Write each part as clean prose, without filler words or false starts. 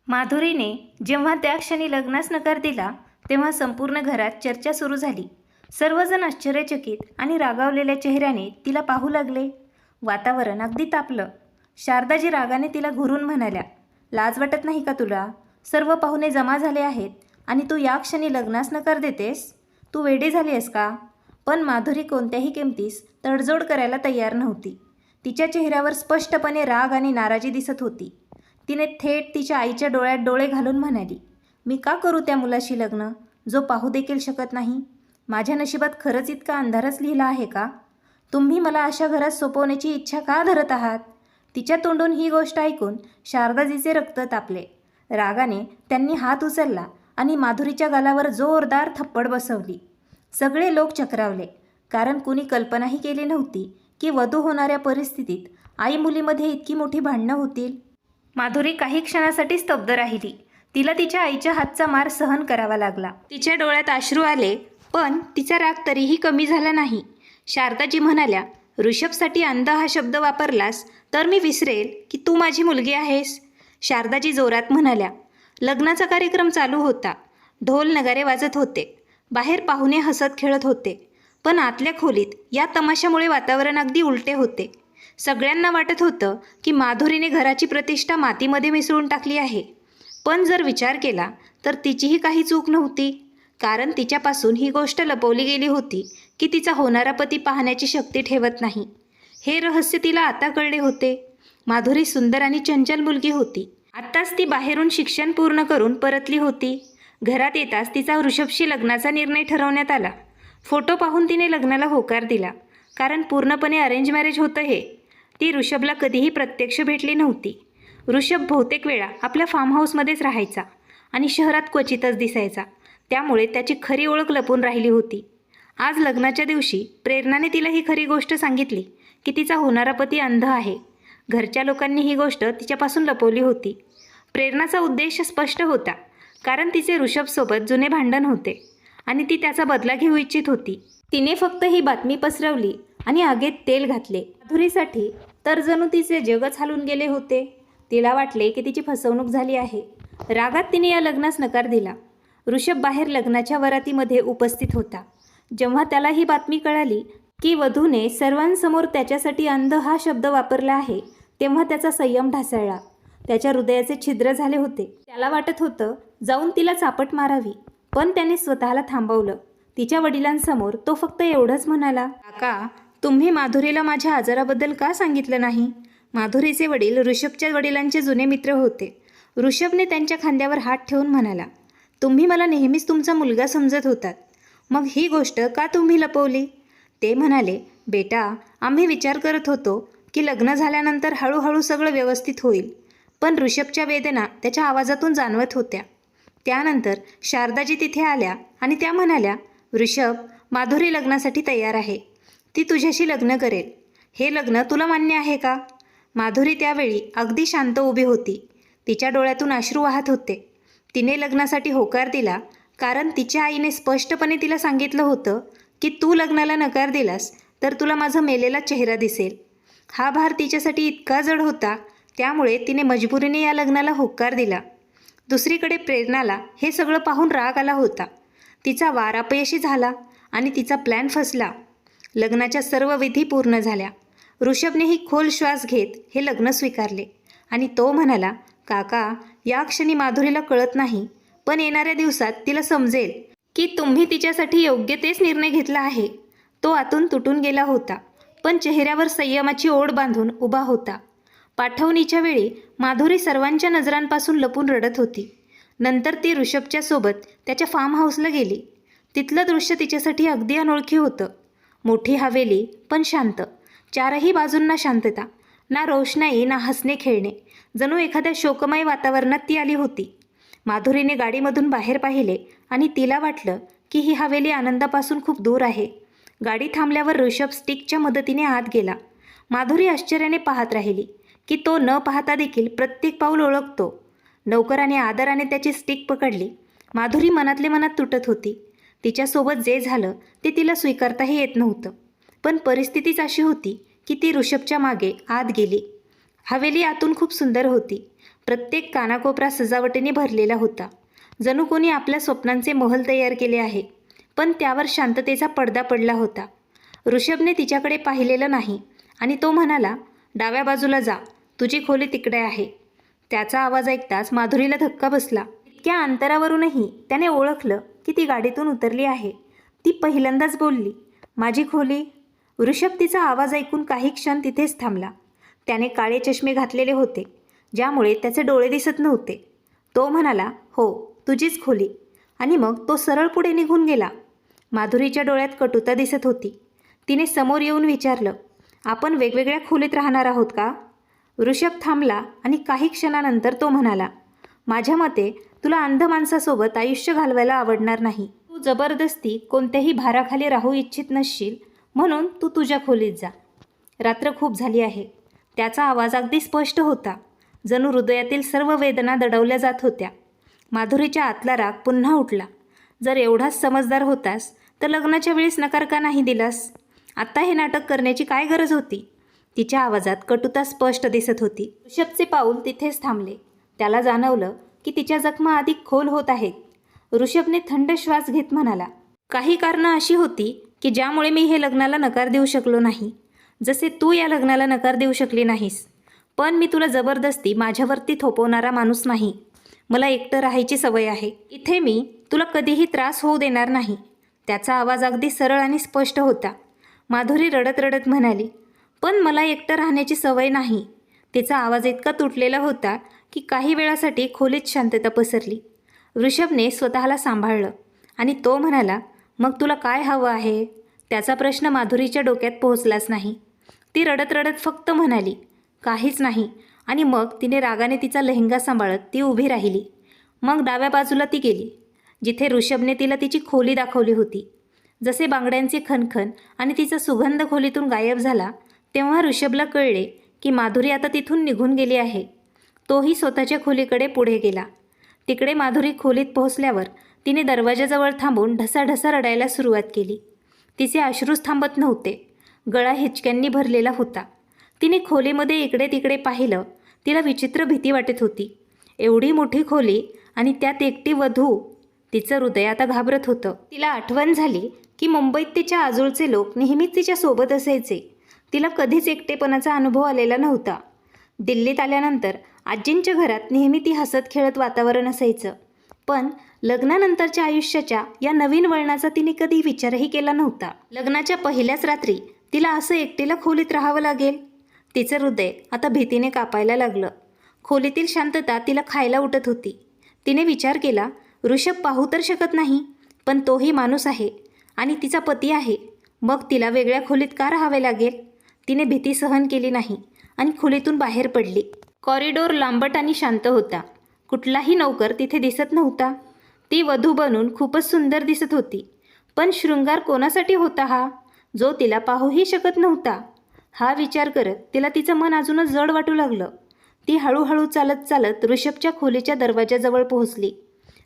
माधुरीने जेव्हा त्या क्षणी लग्नास नकार दिला तेव्हा संपूर्ण घरात चर्चा सुरू झाली. सर्वजण आश्चर्यचकित आणि रागावलेल्या चेहऱ्याने तिला पाहू लागले. वातावरण अगदी तापलं. शारदाजी रागाने तिला घुरून म्हणाल्या, लाज वाटत नाही का तुला? सर्व पाहुणे जमा झाले आहेत आणि तू या क्षणी लग्नास नकार देतेस? तू वेडी झाली आहेस का? पण माधुरी कोणत्याही किमतीस तडजोड करायला तयार नव्हती. तिच्या चेहऱ्यावर स्पष्टपणे राग आणि नाराजी दिसत होती. तिने थेट तिच्या आईच्या डोळ्यात डोळे घालून म्हणाली, मी का करू त्या मुलाशी लग्न, जो पाहू देखील शकत नाही? माझ्या नशिबात खरंच इतका अंधारच लिहिला आहे का? तुम्ही मला अशा घरात सोपवण्याची इच्छा का धरत आहात? तिच्या तोंडून ही गोष्ट ऐकून शारदाजीचे रक्त तापले. रागाने त्यांनी हात उचलला आणि माधुरीच्या गालावर जोरदार थप्पड बसवली. सगळे लोक चक्रावले, कारण कुणी कल्पनाही केली नव्हती की वधू होणाऱ्या परिस्थितीत आई मुलीमध्ये इतकी मोठी भांडणं होतील. माधुरी काही क्षणासाठी स्तब्ध राहिली. तिला तिच्या आईच्या हातचा मार सहन करावा लागला. तिच्या डोळ्यात अश्रू आले, पण तिचा राग तरीही कमी झाला नाही. शारदाजी म्हणाल्या, ऋषभसाठी अंध हा शब्द वापरलास तर मी विसरेल की तू माझी मुलगी आहेस. शारदाजी जोरात म्हणाल्या. लग्नाचा कार्यक्रम चालू होता. ढोल नगारे वाजत होते. बाहेर पाहुणे हसत खेळत होते. पण आतल्या खोलीत या तमाशामुळे वातावरण अगदी उलटे होते. सगळ्यांना वाटत होतं की माधुरीने घराची प्रतिष्ठा मातीमध्ये मिसळून टाकली आहे. पण जर विचार केला तर तिचीही काही चूक नव्हती, कारण तिच्यापासून ही गोष्ट लपवली गेली होती की तिचा होणारा पती पाहण्याची शक्ती ठेवत नाही. हे रहस्य तिला आता कळले होते. माधुरी सुंदर आणि चंचल मुलगी होती. आत्ताच ती बाहेरून शिक्षण पूर्ण करून परतली होती. घरात येताच तिचा ऋषभशी लग्नाचा निर्णय ठरवण्यात आला. फोटो पाहून तिने लग्नाला होकार दिला, कारण पूर्णपणे अरेंज मॅरेज होतं हे. ती ऋषभला कधीही प्रत्यक्ष भेटली नव्हती. ऋषभ बहुतेक वेळा आपल्या फार्म हाऊसमध्येच राहायचा आणि शहरात क्वचितच दिसायचा, त्यामुळे त्याची खरी ओळख लपून राहिली होती. आज लग्नाच्या दिवशी प्रेरणाने तिला ही खरी गोष्ट सांगितली की तिचा होणारा पती अंध आहे. घरच्या लोकांनी ही गोष्ट तिच्यापासून लपवली होती. प्रेरणाचा उद्देश स्पष्ट होता, कारण तिचे ऋषभसोबत जुने भांडण होते आणि ती त्याचा बदला घेऊ इच्छित होती. तिने फक्त ही बातमी पसरवली आणि आगीत तेल घातले. माधुरीसाठी तर जणू तिचे जगच हालून गेले होते. तिला वाटले की तिची फसवणूक झाली आहे. रागात तिने या लग्नास नकार दिला. ऋषभ बाहेर लग्नाच्या वरातीमध्ये उपस्थित होता. जेव्हा त्याला ही बातमी कळाली की वधूने सर्वांसमोर त्याच्यासाठी अंध हा शब्द वापरला आहे, तेव्हा त्याचा संयम ढासळला. त्याच्या हृदयाचे छिद्र झाले होते. त्याला वाटत होतं जाऊन तिला चापट मारावी, पण त्याने स्वतःला थांबवलं. तिच्या वडिलांसमोर तो फक्त एवढंच म्हणाला, काका, तुम्ही माधुरीला माझ्या आजाराबद्दल का सांगितलं नाही? माधुरीचे वडील ऋषभच्या वडिलांचे जुने मित्र होते. ऋषभने त्यांच्या खांद्यावर हात ठेवून म्हणाला, तुम्ही मला नेहमीच तुमचा मुलगा समजत होतात, मग ही गोष्ट का तुम्ही लपवली? ते म्हणाले, बेटा, आम्ही विचार करत होतो की लग्न झाल्यानंतर हळूहळू सगळं व्यवस्थित होईल, पण ऋषभच्या वेदना त्याच्या आवाजातून जाणवत होत्या. त्यानंतर शारदाजी तिथे आल्या आणि त्या म्हणाल्या, ऋषभ, माधुरी लग्नासाठी तयार आहे. ती तुझ्याशी लग्न करेल. हे लग्न तुला मान्य आहे का? माधुरी त्यावेळी अगदी शांत उभी होती. तिच्या डोळ्यातून अश्रू वाहत होते. तिने लग्नासाठी होकार दिला, कारण तिच्या आईने स्पष्टपणे तिला सांगितलं होतं की तू लग्नाला नकार दिलास तर तुला माझा मेलेला चेहरा दिसेल. हा भार तिच्यासाठी इतका जड होता, त्यामुळे तिने मजबुरीने या लग्नाला होकार दिला. दुसरीकडे प्रेरणाला हे सगळं पाहून राग आला होता. तिचा वार अपयशी झाला आणि तिचा प्लॅन फसला. लग्नाच्या सर्व विधी पूर्ण झाल्या. ऋषभनेही खोल श्वास घेत हे लग्न स्वीकारले आणि तो म्हणाला, काका, या क्षणी माधुरीला कळत नाही, पण येणाऱ्या दिवसात तिला समजेल की तुम्ही तिच्यासाठी योग्य तेच निर्णय घेतला आहे. तो आतून तुटून गेला होता, पण चेहऱ्यावर संयमाची ओढ बांधून उभा होता. पाठवणीच्या वेळी माधुरी सर्वांच्या नजरांपासून लपून रडत होती. नंतर ती ऋषभच्या सोबत त्याच्या फार्म हाऊसला गेली. तिथलं दृश्य तिच्यासाठी अगदी अनोळखी होतं. मोठी हवेली, पण शांत. चारही बाजूंना शांतता. ना रोषणाई, ना हसणे खेळणे. जणू एखाद्या शोकमय वातावरणात ती आली होती. माधुरीने गाडीमधून बाहेर पाहिले आणि तिला वाटलं की ही हवेली आनंदापासून खूप दूर आहे. गाडी थांबल्यावर ऋषभ स्टिकच्या मदतीने आत गेला. माधुरी आश्चर्याने पाहत राहिली की तो न पाहता देखील प्रत्येक पाऊल ओळखतो. नौकराने आदराने त्याची स्टिक पकडली. माधुरी मनातले मनात तुटत होती. तिच्यासोबत जे झालं ते तिला स्वीकारताही येत नव्हतं, पण परिस्थितीच अशी होती की ती ऋषभच्या मागे आत गेली. हवेली आतून खूप सुंदर होती, प्रत्येक कानाकोपरा सजावटीने भरलेला होता. जणू कोणी आपल्या स्वप्नांचे महल तयार केले आहे, पण त्यावर शांततेचा पडदा पडला होता. ऋषभने तिच्याकडे पाहिलेलं नाही आणि तो म्हणाला, डाव्या बाजूला जा, तुझी खोली तिकडे आहे. त्याचा आवाज ऐकताच माधुरीला धक्का बसला. इतक्या अंतरावरूनही त्याने ओळखलं की ती गाडीतून उतरली आहे. ती पहिल्यांदाच बोलली, माझी खोली. ऋषभ तिचा आवाज ऐकून काही क्षण तिथेच थांबला. त्याने काळे चष्मे घातलेले होते, ज्यामुळे त्याचे डोळे दिसत नव्हते. तो म्हणाला, हो, तुझीच खोली. आणि मग तो सरळ पुढे निघून गेला. माधुरीच्या डोळ्यात कटुता दिसत होती. तिने समोर येऊन विचारलं, आपण वेगवेगळ्या खोलीत राहणार आहोत का? ऋषभ थांबला आणि काही क्षणानंतर तो म्हणाला, माझ्या मते तुला अंध माणसासोबत आयुष्य घालवायला आवडणार नाही. तू जबरदस्ती कोणत्याही भाराखाली राहू इच्छित नसशील, म्हणून तू तुझ्या खोलीत जा. रात्र खूप झाली आहे. त्याचा आवाज अगदी स्पष्ट होता, जणू हृदयातील सर्व वेदना दडवल्या जात होत्या. माधुरीच्या आतला राग पुन्हा उठला. जर एवढाच समजदार होतास तर लग्नाच्या वेळेस नकार का नाही दिलास? आत्ता हे नाटक करण्याची काय गरज होती? तिच्या आवाजात कटुता स्पष्ट दिसत होती. ऋषभचे पाऊल तिथेच थांबले. त्याला जाणवलं की तिच्या जखमा अधिक खोल होत आहेत. ऋषभने थंड श्वास घेत म्हणाला, काही कारणं अशी होती की ज्यामुळे मी हे लग्नाला नकार देऊ शकलो नाही, जसे तू या लग्नाला नकार देऊ शकली नाहीस. पण मी तुला जबरदस्ती माझ्यावरती थोपवणारा माणूस नाही. मला एकटं राहायची सवय आहे. इथे मी तुला कधीही त्रास होऊ देणार नाही. त्याचा आवाज अगदी सरळ आणि स्पष्ट होता. माधुरी रडत रडत म्हणाली, पण मला एकटं राहण्याची सवय नाही. तिचा आवाज इतका तुटलेला होता की काही वेळासाठी खोलीत शांतता पसरली. ऋषभने स्वतःला सांभाळलं आणि तो म्हणाला, मग तुला काय हवं आहे? त्याचा प्रश्न माधुरीच्या डोक्यात पोहोचलाच नाही. ती रडत रडत फक्त म्हणाली, काहीच नाही. आणि मग तिने रागाने तिचा लेहंगा सांभाळत ती उभी राहिली. मग डाव्या बाजूला ती गेली, जिथे ऋषभने तिला तिची खोली दाखवली होती. जसे बांगड्यांचे खणखण आणि तिचा सुगंध खोलीतून गायब झाला, तेव्हा ऋषभला कळले की माधुरी आता तिथून निघून गेली आहे. तोही स्वतःच्या खोलीकडे पुढे गेला. तिकडे माधुरी खोलीत पोहोचल्यावर तिने दरवाजाजवळ थांबून ढसाढसा रडायला सुरुवात केली. तिचे अश्रूच थांबत नव्हते. गळा हिचक्यांनी भरलेला होता. तिने खोलीमध्ये इकडे तिकडे पाहिलं. तिला विचित्र भीती वाटत होती. एवढी मोठी खोली आणि त्यात एकटी वधू. तिचं हृदय आता घाबरत होतं. तिला आठवण झाली की मुंबईत तिच्या आजूळचे लोक नेहमीच तिच्या सोबत असायचे. तिला कधीच एकटेपणाचा अनुभव आलेला नव्हता. दिल्लीत आल्यानंतर आजींच्या घरात नेहमी ती हसत खेळत वातावरण असायचं. पण लग्नानंतरच्या आयुष्याच्या या नवीन वळणाचा तिने कधी विचारही केला नव्हता. लग्नाच्या पहिल्याच रात्री तिला असं एकटीला खोलीत राहावं लागेल. तिचं हृदय आता भीतीने कापायला लागलं. खोलीतील शांतता तिला खायला उठत होती. तिने विचार केला, ऋषभ पाहू तर शकत नाही, पण तोही माणूस आहे आणि तिचा पती आहे. मग तिला वेगळ्या खोलीत का राहावे लागेल? तिने भीती सहन केली नाही आणि खोलीतून बाहेर पडली. कॉरिडॉर लांबट आणि शांत होता. कुठलाही नौकर तिथे दिसत नव्हता. ती वधू बनून खूपच सुंदर दिसत होती. पण शृंगार कोणासाठी होता हा, जो तिला पाहूही शकत नव्हता? हा विचार करत तिला तिचं मन अजूनच जड वाटू लागलं. ती हळूहळू चालत चालत ऋषभच्या खोलीच्या दरवाजाजवळ पोहोचली.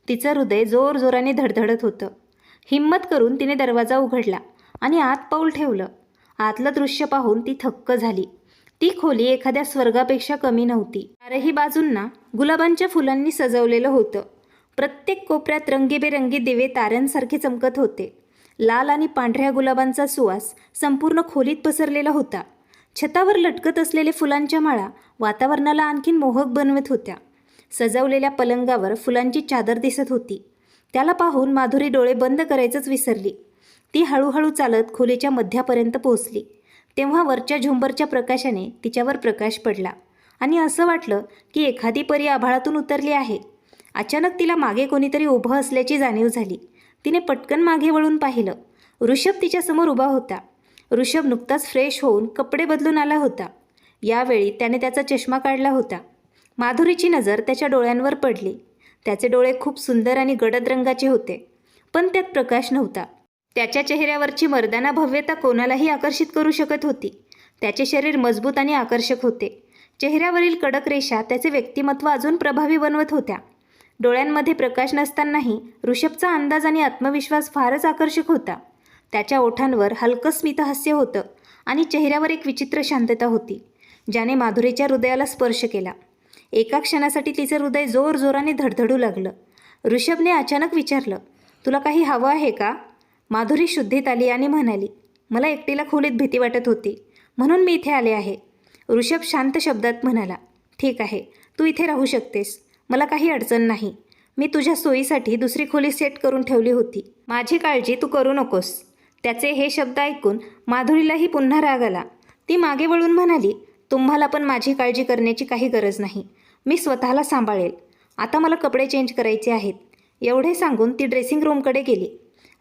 तिचं हृदय जोरजोराने धडधडत होतं. हिम्मत करून तिने दरवाजा उघडला आणि आत पाऊल ठेवलं. आतलं दृश्य पाहून ती थक्क झाली. ती खोली एखाद्या स्वर्गापेक्षा कमी नव्हती. चारही बाजूंना गुलाबांच्या फुलांनी सजवलेलं होतं. प्रत्येक कोपऱ्यात रंगीबेरंगी दिवे ताऱ्यांसारखे चमकत होते. लाल आणि पांढऱ्या गुलाबांचा सुवास संपूर्ण खोलीत पसरलेला होता. छतावर लटकत असलेले फुलांच्या माळा वातावरणाला आणखीन मोहक बनवत होत्या. सजवलेल्या पलंगावर फुलांची चादर दिसत होती. त्याला पाहून माधुरी डोळे बंद करायचंच विसरली. ती हळूहळू चालत खोलीच्या मध्यापर्यंत पोहोचली. तेव्हा वरच्या झुंबरच्या प्रकाशाने तिच्यावर प्रकाश पडला आणि असं वाटलं की एखादी परी आभाळातून उतरली आहे. अचानक तिला मागे कोणीतरी उभं असल्याची जाणीव झाली. तिने पटकन मागे वळून पाहिलं. ऋषभ तिच्यासमोर उभा होता. ऋषभ नुकताच फ्रेश होऊन कपडे बदलून आला होता. यावेळी त्याने त्याचा चष्मा काढला होता. माधुरीची नजर त्याच्या डोळ्यांवर पडली. त्याचे डोळे खूप सुंदर आणि गडद रंगाचे होते, पण त्यात प्रकाश नव्हता. त्याच्या चेहऱ्यावरची मर्दाना भव्यता कोणालाही आकर्षित करू शकत होती. त्याचे शरीर मजबूत आणि आकर्षक होते. चेहऱ्यावरील कडक रेषा त्याचे व्यक्तिमत्व अजून प्रभावी बनवत होत्या. डोळ्यांमध्ये प्रकाश नसतानाही ऋषभचा अंदाज आणि आत्मविश्वास फारच आकर्षक होता. त्याच्या ओठांवर हलकं स्मितहास्य होतं आणि चेहऱ्यावर एक विचित्र शांतता होती, ज्याने माधुरीच्या हृदयाला स्पर्श केला. एका क्षणासाठी तिचं हृदय जोरजोराने धडधडू लागलं. ऋषभने अचानक विचारलं, तुला काही हवं आहे का? माधुरी शुद्धीत आली आणि म्हणाली, मला एकटीला खोलीत भीती वाटत होती म्हणून मी इथे आले आहे. ऋषभ शांत शब्दात म्हणाला, ठीक आहे, तू इथे राहू शकतेस, मला काही अडचण नाही. मी तुझ्या सोयीसाठी दुसरी खोली सेट करून ठेवली होती. माझी काळजी तू करू नकोस. त्याचे हे शब्द ऐकून माधुरीलाही पुन्हा राग आला. ती मागे वळून म्हणाली, तुम्हाला पण माझी काळजी करण्याची काही गरज नाही. मी स्वतःला सांभाळेल. आता मला कपडे चेंज करायचे आहेत. एवढे सांगून ती ड्रेसिंग रूमकडे गेली.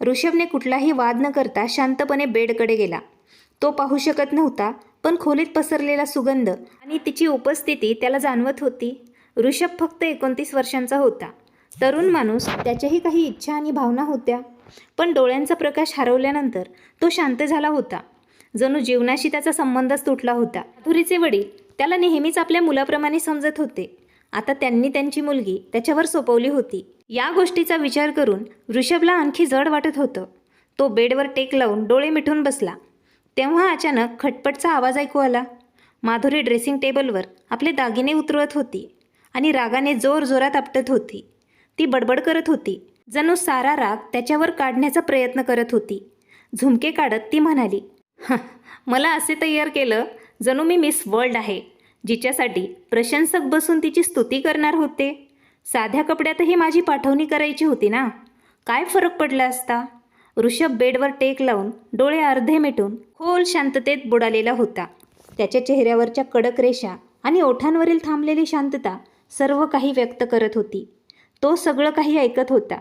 ऋषभने कुठलाही वाद न करता शांतपणे बेडकडे गेला. तो पाहू शकत नव्हता, पण खोलीत पसरलेला सुगंध आणि तिची उपस्थिती त्याला जाणवत होती. ऋषभ फक्त 29 वर्षांचा होता. तरुण माणूस, त्याच्याही काही इच्छा आणि भावना होत्या, पण डोळ्यांचा प्रकाश हरवल्यानंतर तो शांत झाला होता. जणू जीवनाशी त्याचा संबंधच तुटला होता. माधुरीचे वडील त्याला नेहमीच आपल्या मुलाप्रमाणे समजत होते. आता त्यांनी त्यांची मुलगी त्याच्यावर सोपवली होती. या गोष्टीचा विचार करून ऋषभला आणखी जड वाटत होतं. तो बेडवर टेक लावून डोळे मिटून बसला. तेव्हा अचानक खटपटचा आवाज ऐकू आला. माधुरी ड्रेसिंग टेबलवर आपले दागिने उतरवत होती आणि रागाने जोरजोरात आपटत होती. ती बडबड करत होती, जणू सारा राग त्याच्यावर काढण्याचा प्रयत्न करत होती. झुमके काढत ती म्हणाली, मला असे तयार केलं जणू मी मिस वर्ल्ड आहे, जिच्यासाठी प्रशंसक बसून तिची स्तुती करणार होते. साध्या कपड्यातही माझी पाठवणी करायची होती ना, काय फरक पडला असता? ऋषभ बेडवर टेक लावून डोळे अर्धे मिटून खोल शांततेत बुडालेला होता. त्याच्या चेहऱ्यावरच्या कडक रेषा आणि ओठांवरील थांबलेली शांतता सर्व काही व्यक्त करत होती. तो सगळं काही ऐकत होता,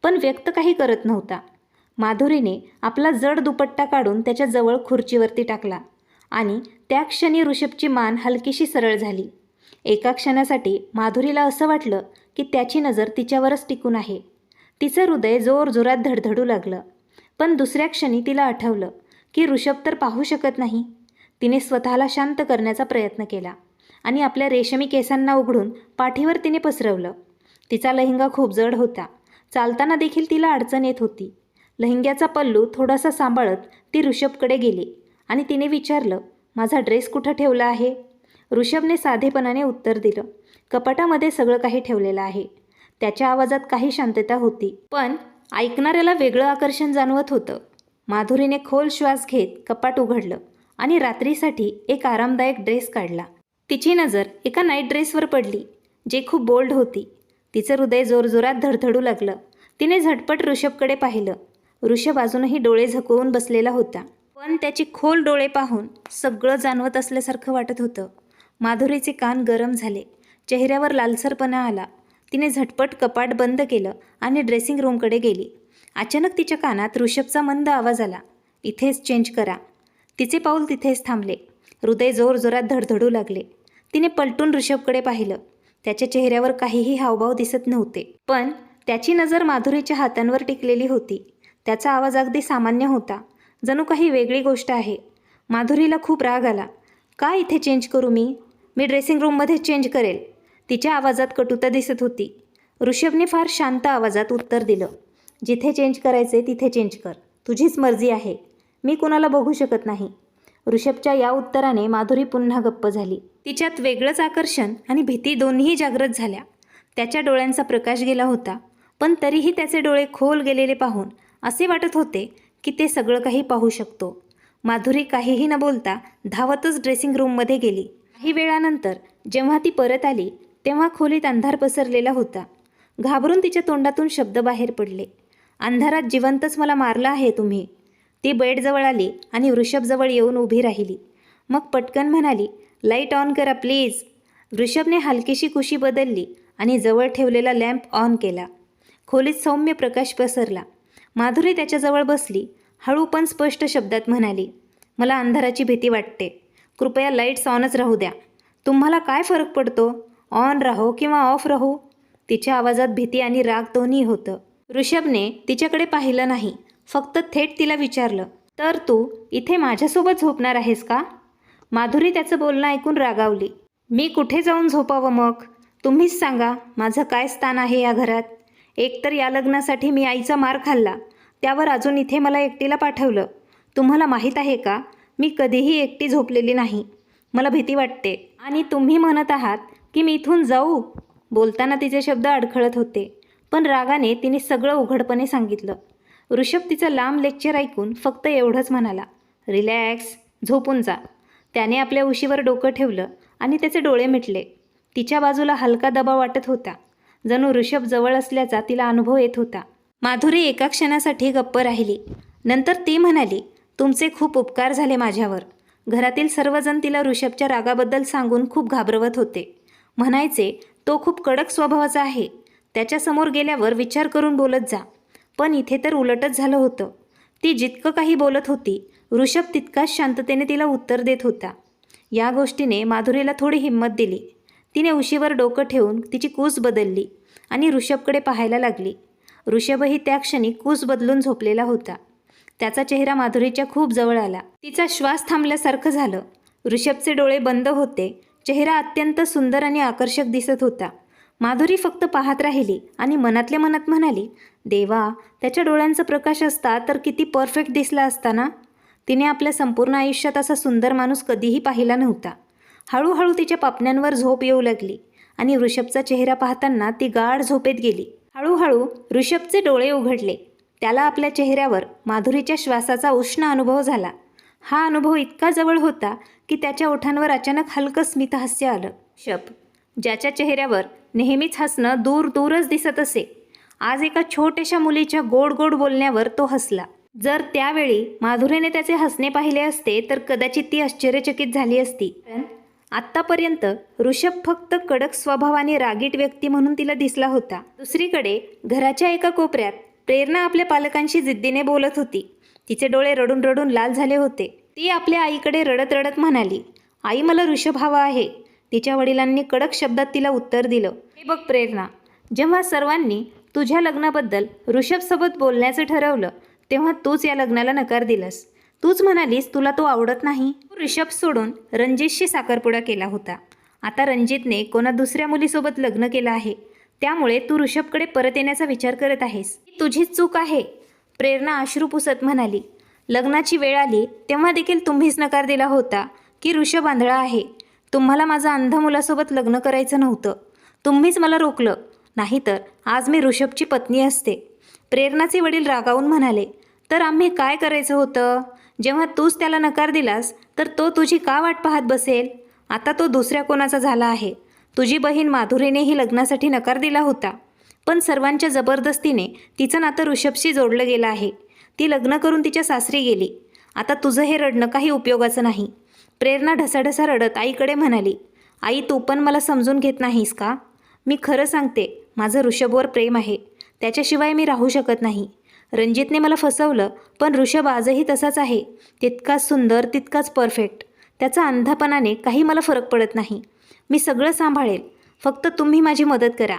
पण व्यक्त काही करत नव्हता. माधुरीने आपला जड दुपट्टा काढून त्याच्या जवळ खुर्चीवरती टाकला आणि त्या क्षणी ऋषभची मान हलकीशी सरळ झाली. एका क्षणासाठी माधुरीला असं वाटलं की त्याची नजर तिच्यावरच टिकून आहे. तिचं हृदय जोरजोरात धडधडू लागलं. पण दुसऱ्या क्षणी तिला आठवलं की ऋषभ तर पाहू शकत नाही. तिने स्वतःला शांत करण्याचा प्रयत्न केला आणि आपल्या रेशमी केसांना उघडून पाठीवर तिने पसरवलं. तिचा लेहंगा खूप जड होता. चालताना देखील तिला अडचण येत होती. लेहंग्याचा पल्लू थोडासा सांभाळत ती ऋषभकडे गेली आणि तिने विचारलं, माझा ड्रेस कुठं ठेवला आहे? ऋषभने साधेपणाने उत्तर दिलं, कपाटामध्ये सगळं काही ठेवलेलं आहे. त्याच्या आवाजात काही शांतता होती, पण ऐकणाऱ्याला वेगळं आकर्षण जाणवत होतं. माधुरीने खोल श्वास घेत कपाट उघडलं आणि रात्रीसाठी एक आरामदायक ड्रेस काढला. तिची नजर एका नाईट ड्रेसवर पडली, जे खूप बोल्ड होती. तिचं हृदय जोरजोरात धडधडू लागलं. तिने झटपट ऋषभकडे पाहिलं. ऋषभ अजूनही डोळे झाकवून बसलेला होता, पण त्याची खोल डोळे पाहून सगळं जाणवत असल्यासारखं वाटत होतं. माधुरीचे कान गरम झाले, चेहऱ्यावर लालसरपणा आला. तिने झटपट कपाट बंद केलं आणि ड्रेसिंग रूमकडे गेली. अचानक तिच्या कानात ऋषभचा मंद आवाज आला, इथेच चेंज करा. तिचे पाऊल तिथेच थांबले. हृदय जोरजोरात धडधडू लागले. तिने पलटून ऋषभकडे पाहिलं. त्याच्या चेहऱ्यावर काहीही हावभाव दिसत नव्हते, पण त्याची नजर माधुरीच्या हातांवर टिकलेली होती. त्याचा आवाज अगदी सामान्य होता, जणू काही वेगळी गोष्ट आहे. माधुरीला खूप राग आला. का इथे चेंज करू मी ड्रेसिंग रूममध्ये चेंज करेल. तिच्या आवाजात कटुता दिसत होती. ऋषभने फार शांत आवाजात उत्तर दिलं, जिथे चेंज करायचे तिथे चेंज कर. तुझीच मर्जी आहे, मी कुणाला बघू शकत नाही. ऋषभच्या या उत्तराने माधुरी पुन्हा गप्प झाली. तिच्यात वेगळंच आकर्षण आणि भीती दोन्ही जागृत झाल्या. त्याच्या डोळ्यांचा प्रकाश गेला होता, पण तरीही त्याचे डोळे खोल गेलेले पाहून असे वाटत होते की ते सगळं काही पाहू शकतो. माधुरी काहीही न बोलता धावतच ड्रेसिंग रूममध्ये गेली. काही वेळानंतर जेव्हा ती परत आली तेव्हा खोलीत अंधार पसरलेला होता. घाबरून तिच्या तोंडातून शब्द बाहेर पडले, अंधारात जिवंतच मला मारलं आहे तुम्ही. ती बेडजवळ आली आणि ऋषभजवळ येऊन उभी राहिली. मग पटकन म्हणाली, लाईट ऑन करा प्लीज. ऋषभने हलकीशी कुशी बदलली आणि जवळ ठेवलेला लॅम्प ऑन केला. खोलीत सौम्य प्रकाश पसरला. माधुरी त्याच्याजवळ बसली. हळू पण स्पष्ट शब्दात म्हणाली, मला अंधाराची भीती वाटते. कृपया लाईट्स ऑनच राहू द्या. तुम्हाला काय फरक पडतो, ऑन राहो किंवा ऑफ राहू? तिच्या आवाजात भीती आणि राग दोन्ही होतं. ऋषभने तिच्याकडे पाहिलं नाही, फक्त थेट तिला विचारलं, तर तू इथे माझ्यासोबत झोपणार आहेस का? माधुरी त्याचं बोलणं ऐकून रागावली. मी कुठे जाऊन झोपावं मग? तुम्हीच सांगा, माझं काय स्थान आहे या घरात? एकतर या लग्नासाठी मी आईचा मार खाल्ला, त्यावर अजून इथे मला एकटीला पाठवलं. तुम्हाला माहीत आहे का, मी कधीही एकटी झोपलेली नाही. मला भीती वाटते. आणि तुम्ही म्हणत आहात की मी इथून जाऊ? बोलताना तिचे शब्द अडखळत होते, पण रागाने तिने सगळं उघडपणे सांगितलं. ऋषभ तिचं लांब लेक्चर ऐकून फक्त एवढंच म्हणाला, रिलॅक्स, झोपून जा. त्याने आपल्या उशीवर डोकं ठेवलं आणि त्याचे डोळे मिटले. तिच्या बाजूला हलका दबाव वाटत होता, जणू ऋषभ जवळ असल्याचा तिला अनुभव येत होता. माधुरी एका क्षणासाठी गप्प राहिली. नंतर ती म्हणाली, तुमचे खूप उपकार झाले माझ्यावर. घरातील सर्वजण तिला ऋषभच्या रागाबद्दल सांगून खूप घाबरवत होते. म्हणायचे, तो खूप कडक स्वभावाचा आहे, त्याच्यासमोर गेल्यावर विचार करून बोलत जा. पण इथे तर उलटच झालं होतं. ती जितकं काही बोलत होती, ऋषभ तितकाच शांततेने तिला उत्तर देत होता. या गोष्टीने माधुरीला थोडी हिंमत दिली. तिने उशीवर डोकं ठेवून तिची कूस बदलली आणि ऋषभकडे पाहायला लागली. ऋषभही त्या क्षणी कूस बदलून झोपलेला होता. त्याचा चेहरा माधुरीच्या खूप जवळ आला. तिचा श्वास थांबल्यासारखं झालं. ऋषभचे डोळे बंद होते. चेहरा अत्यंत सुंदर आणि आकर्षक दिसत होता. माधुरी फक्त पाहत राहिली आणि मनातल्या मनात म्हणाली, देवा, त्याच्या डोळ्यांचा प्रकाश असता तर किती परफेक्ट दिसला असता ना. तिने आपल्या संपूर्ण आयुष्यात असा सुंदर माणूस कधीही पाहिला नव्हता. हळूहळू तिच्या पापण्यांवर झोप येऊ लागली आणि ऋषभचा चेहरा पाहताना ती गाढ झोपेत गेली. हळूहळू ऋषभचे डोळे उघडले. त्याला आपल्या चेहऱ्यावर माधुरीच्या श्वासाचा उष्ण अनुभव झाला. हा अनुभव इतका जवळ होता की त्याच्या ओठांवर अचानक हलकं स्मितहास्य आलं. ऋषभ, ज्याच्या चेहऱ्यावर नेहमीच हसणं दूर दूरच दिसत असे, आज एका छोट्याशा मुलीच्या गोड गोड बोलण्यावर तो हसला. जर त्यावेळी माधुरीने त्याचे हसणे पाहिले असते तर कदाचित ती आश्चर्यचकित झाली असती. आत्तापर्यंत ऋषभ फक्त कडक स्वभाव आणि रागीट व्यक्ती म्हणून तिला दिसला होता. दुसरीकडे घराच्या एका कोपऱ्यात प्रेरणा आपल्या पालकांशी जिद्दीने बोलत होती. तिचे डोळे रडून रडून लाल झाले होते. ती आपल्या आईकडे रडत रडत म्हणाली, आई, मला ऋषभ हवा आहे. तिच्या वडिलांनी कडक शब्दात तिला उत्तर दिलं, हे बघ प्रेरणा, जेव्हा सर्वांनी तुझ्या लग्नाबद्दल ऋषभसोबत बोलण्याचं ठरवलं तेव्हा तूच या लग्नाला नकार दिलंस. तूच म्हणालीस तुला तो आवडत नाही. तू ऋषभ सोडून रणजितशी साखरपुडा केला होता. आता रणजितने कोणा दुसऱ्या मुलीसोबत लग्न केलं आहे, त्यामुळे तू ऋषभकडे परत येण्याचा विचार करत आहेस. ही तुझीच चूक आहे. प्रेरणा अश्रू पुसत म्हणाली, लग्नाची वेळ आली तेव्हा देखील तुम्हीच नकार दिला होता की ऋषभ आंधळा आहे. तुम्हाला माझं अंध मुलासोबत लग्न करायचं नव्हतं. तुम्हीच मला रोखलं, नाहीतर आज मी ऋषभची पत्नी असते. प्रेरणाचे वडील रागावून म्हणाले, तर आम्ही काय करायचं होतं? जेव्हा तूच त्याला नकार दिलास तर तो तुझी का वाट पाहत बसेल? आता तो दुसऱ्या कोणाचा झाला आहे. तुझी बहीण माधुरीनेही लग्नासाठी नकार दिला होता, पण सर्वांच्या जबरदस्तीने तिचं नातं ऋषभशी जोडलं गेलं आहे. ती लग्न करून तिच्या सासरी गेली. आता तुझं हे रडणं काही उपयोगाचं नाही. प्रेरणा ढसाढसा रडत आईकडे म्हणाली, आई, तू पण मला समजून घेत नाहीस का? मी खरं सांगते, माझं ऋषभवर प्रेम आहे. त्याच्याशिवाय मी राहू शकत नाही. रणजितने मला फसवलं, पण ऋषभ आजही तसाच आहे. तितकाच सुंदर, तितकाच परफेक्ट. त्याचा अंधपणाने काही मला फरक पडत नाही. मी सगळं सांभाळेल, फक्त तुम्ही माझी मदत करा.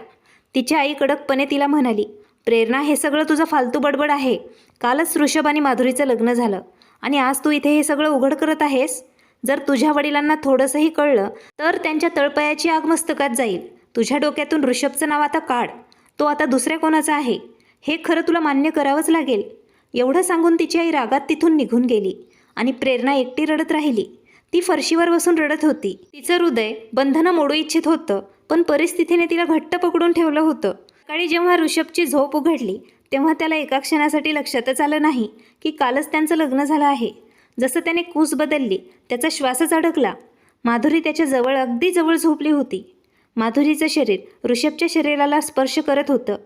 तिच्या आई कडकपणे तिला म्हणाली, प्रेरणा, हे सगळं तुझं फालतू बडबड आहे. कालच ऋषभ आणि माधुरीचं लग्न झालं आणि आज तू इथे हे सगळं उघड करत आहेस. जर तुझ्या वडिलांना थोडंसंही कळलं तर त्यांच्या तळपायाची आग मस्तकात जाईल. तुझ्या डोक्यातून ऋषभचं नाव आता काढ. तो आता दुसऱ्या कोणाचा आहे हे खरं तुला मान्य करावंच लागेल. एवढं सांगून तिची आई रागात तिथून निघून गेली आणि प्रेरणा एकटी रडत राहिली. ती फरशीवर बसून रडत होती. तिचं हृदय बंधनं मोडू इच्छित होतं, पण परिस्थितीने तिला घट्ट पकडून ठेवलं होतं. सकाळी जेव्हा ऋषभची झोप उघडली तेव्हा त्याला एका क्षणासाठी लक्षातच आलं नाही की कालच त्यांचं लग्न झालं आहे. जसं त्याने कूस बदलली, त्याचा श्वासच अडकला. माधुरी त्याच्या जवळ, अगदी जवळ झोपली होती. माधुरीचं शरीर ऋषभच्या शरीराला स्पर्श करत होतं.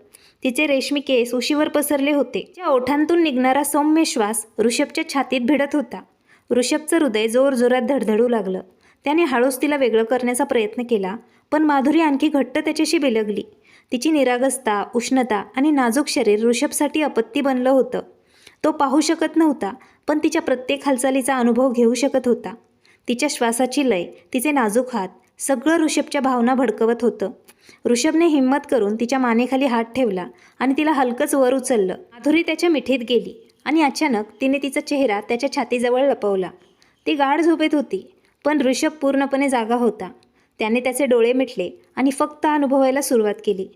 तिचे रेशमी केस उशीवर पसरले होते. तिच्या ओठांतून निघणारा सौम्य श्वास ऋषभच्या छातीत भिडत होता. ऋषभचं हृदय जोरजोरात धडधडू लागलं. त्याने हळूच तिला वेगळं करण्याचा प्रयत्न केला, पण माधुरी आणखी घट्ट त्याच्याशी बिलगली. तिची निरागसता, उष्णता आणि नाजूक शरीर ऋषभसाठी आपत्ती बनलं होतं. तो पाहू शकत नव्हता, पण तिच्या प्रत्येक हालचालीचा अनुभव घेऊ शकत होता. तिच्या श्वासाची लय, तिचे नाजूक हात, सगळं ऋषभच्या भावना भडकवत होतं. ऋषभने हिंमत करून तिच्या मानेखाली हात ठेवला आणि तिला हलकंच वर उचललं. माधुरी त्याच्या मिठीत गेली आणि अचानक तिने तिचा चेहरा त्याच्या छातीजवळ लपवला. ती गाढ झोपेत होती, पण ऋषभ पूर्णपणे जागा होता. त्याने त्याचे डोळे मिटले आणि फक्त अनुभवायला सुरुवात केली.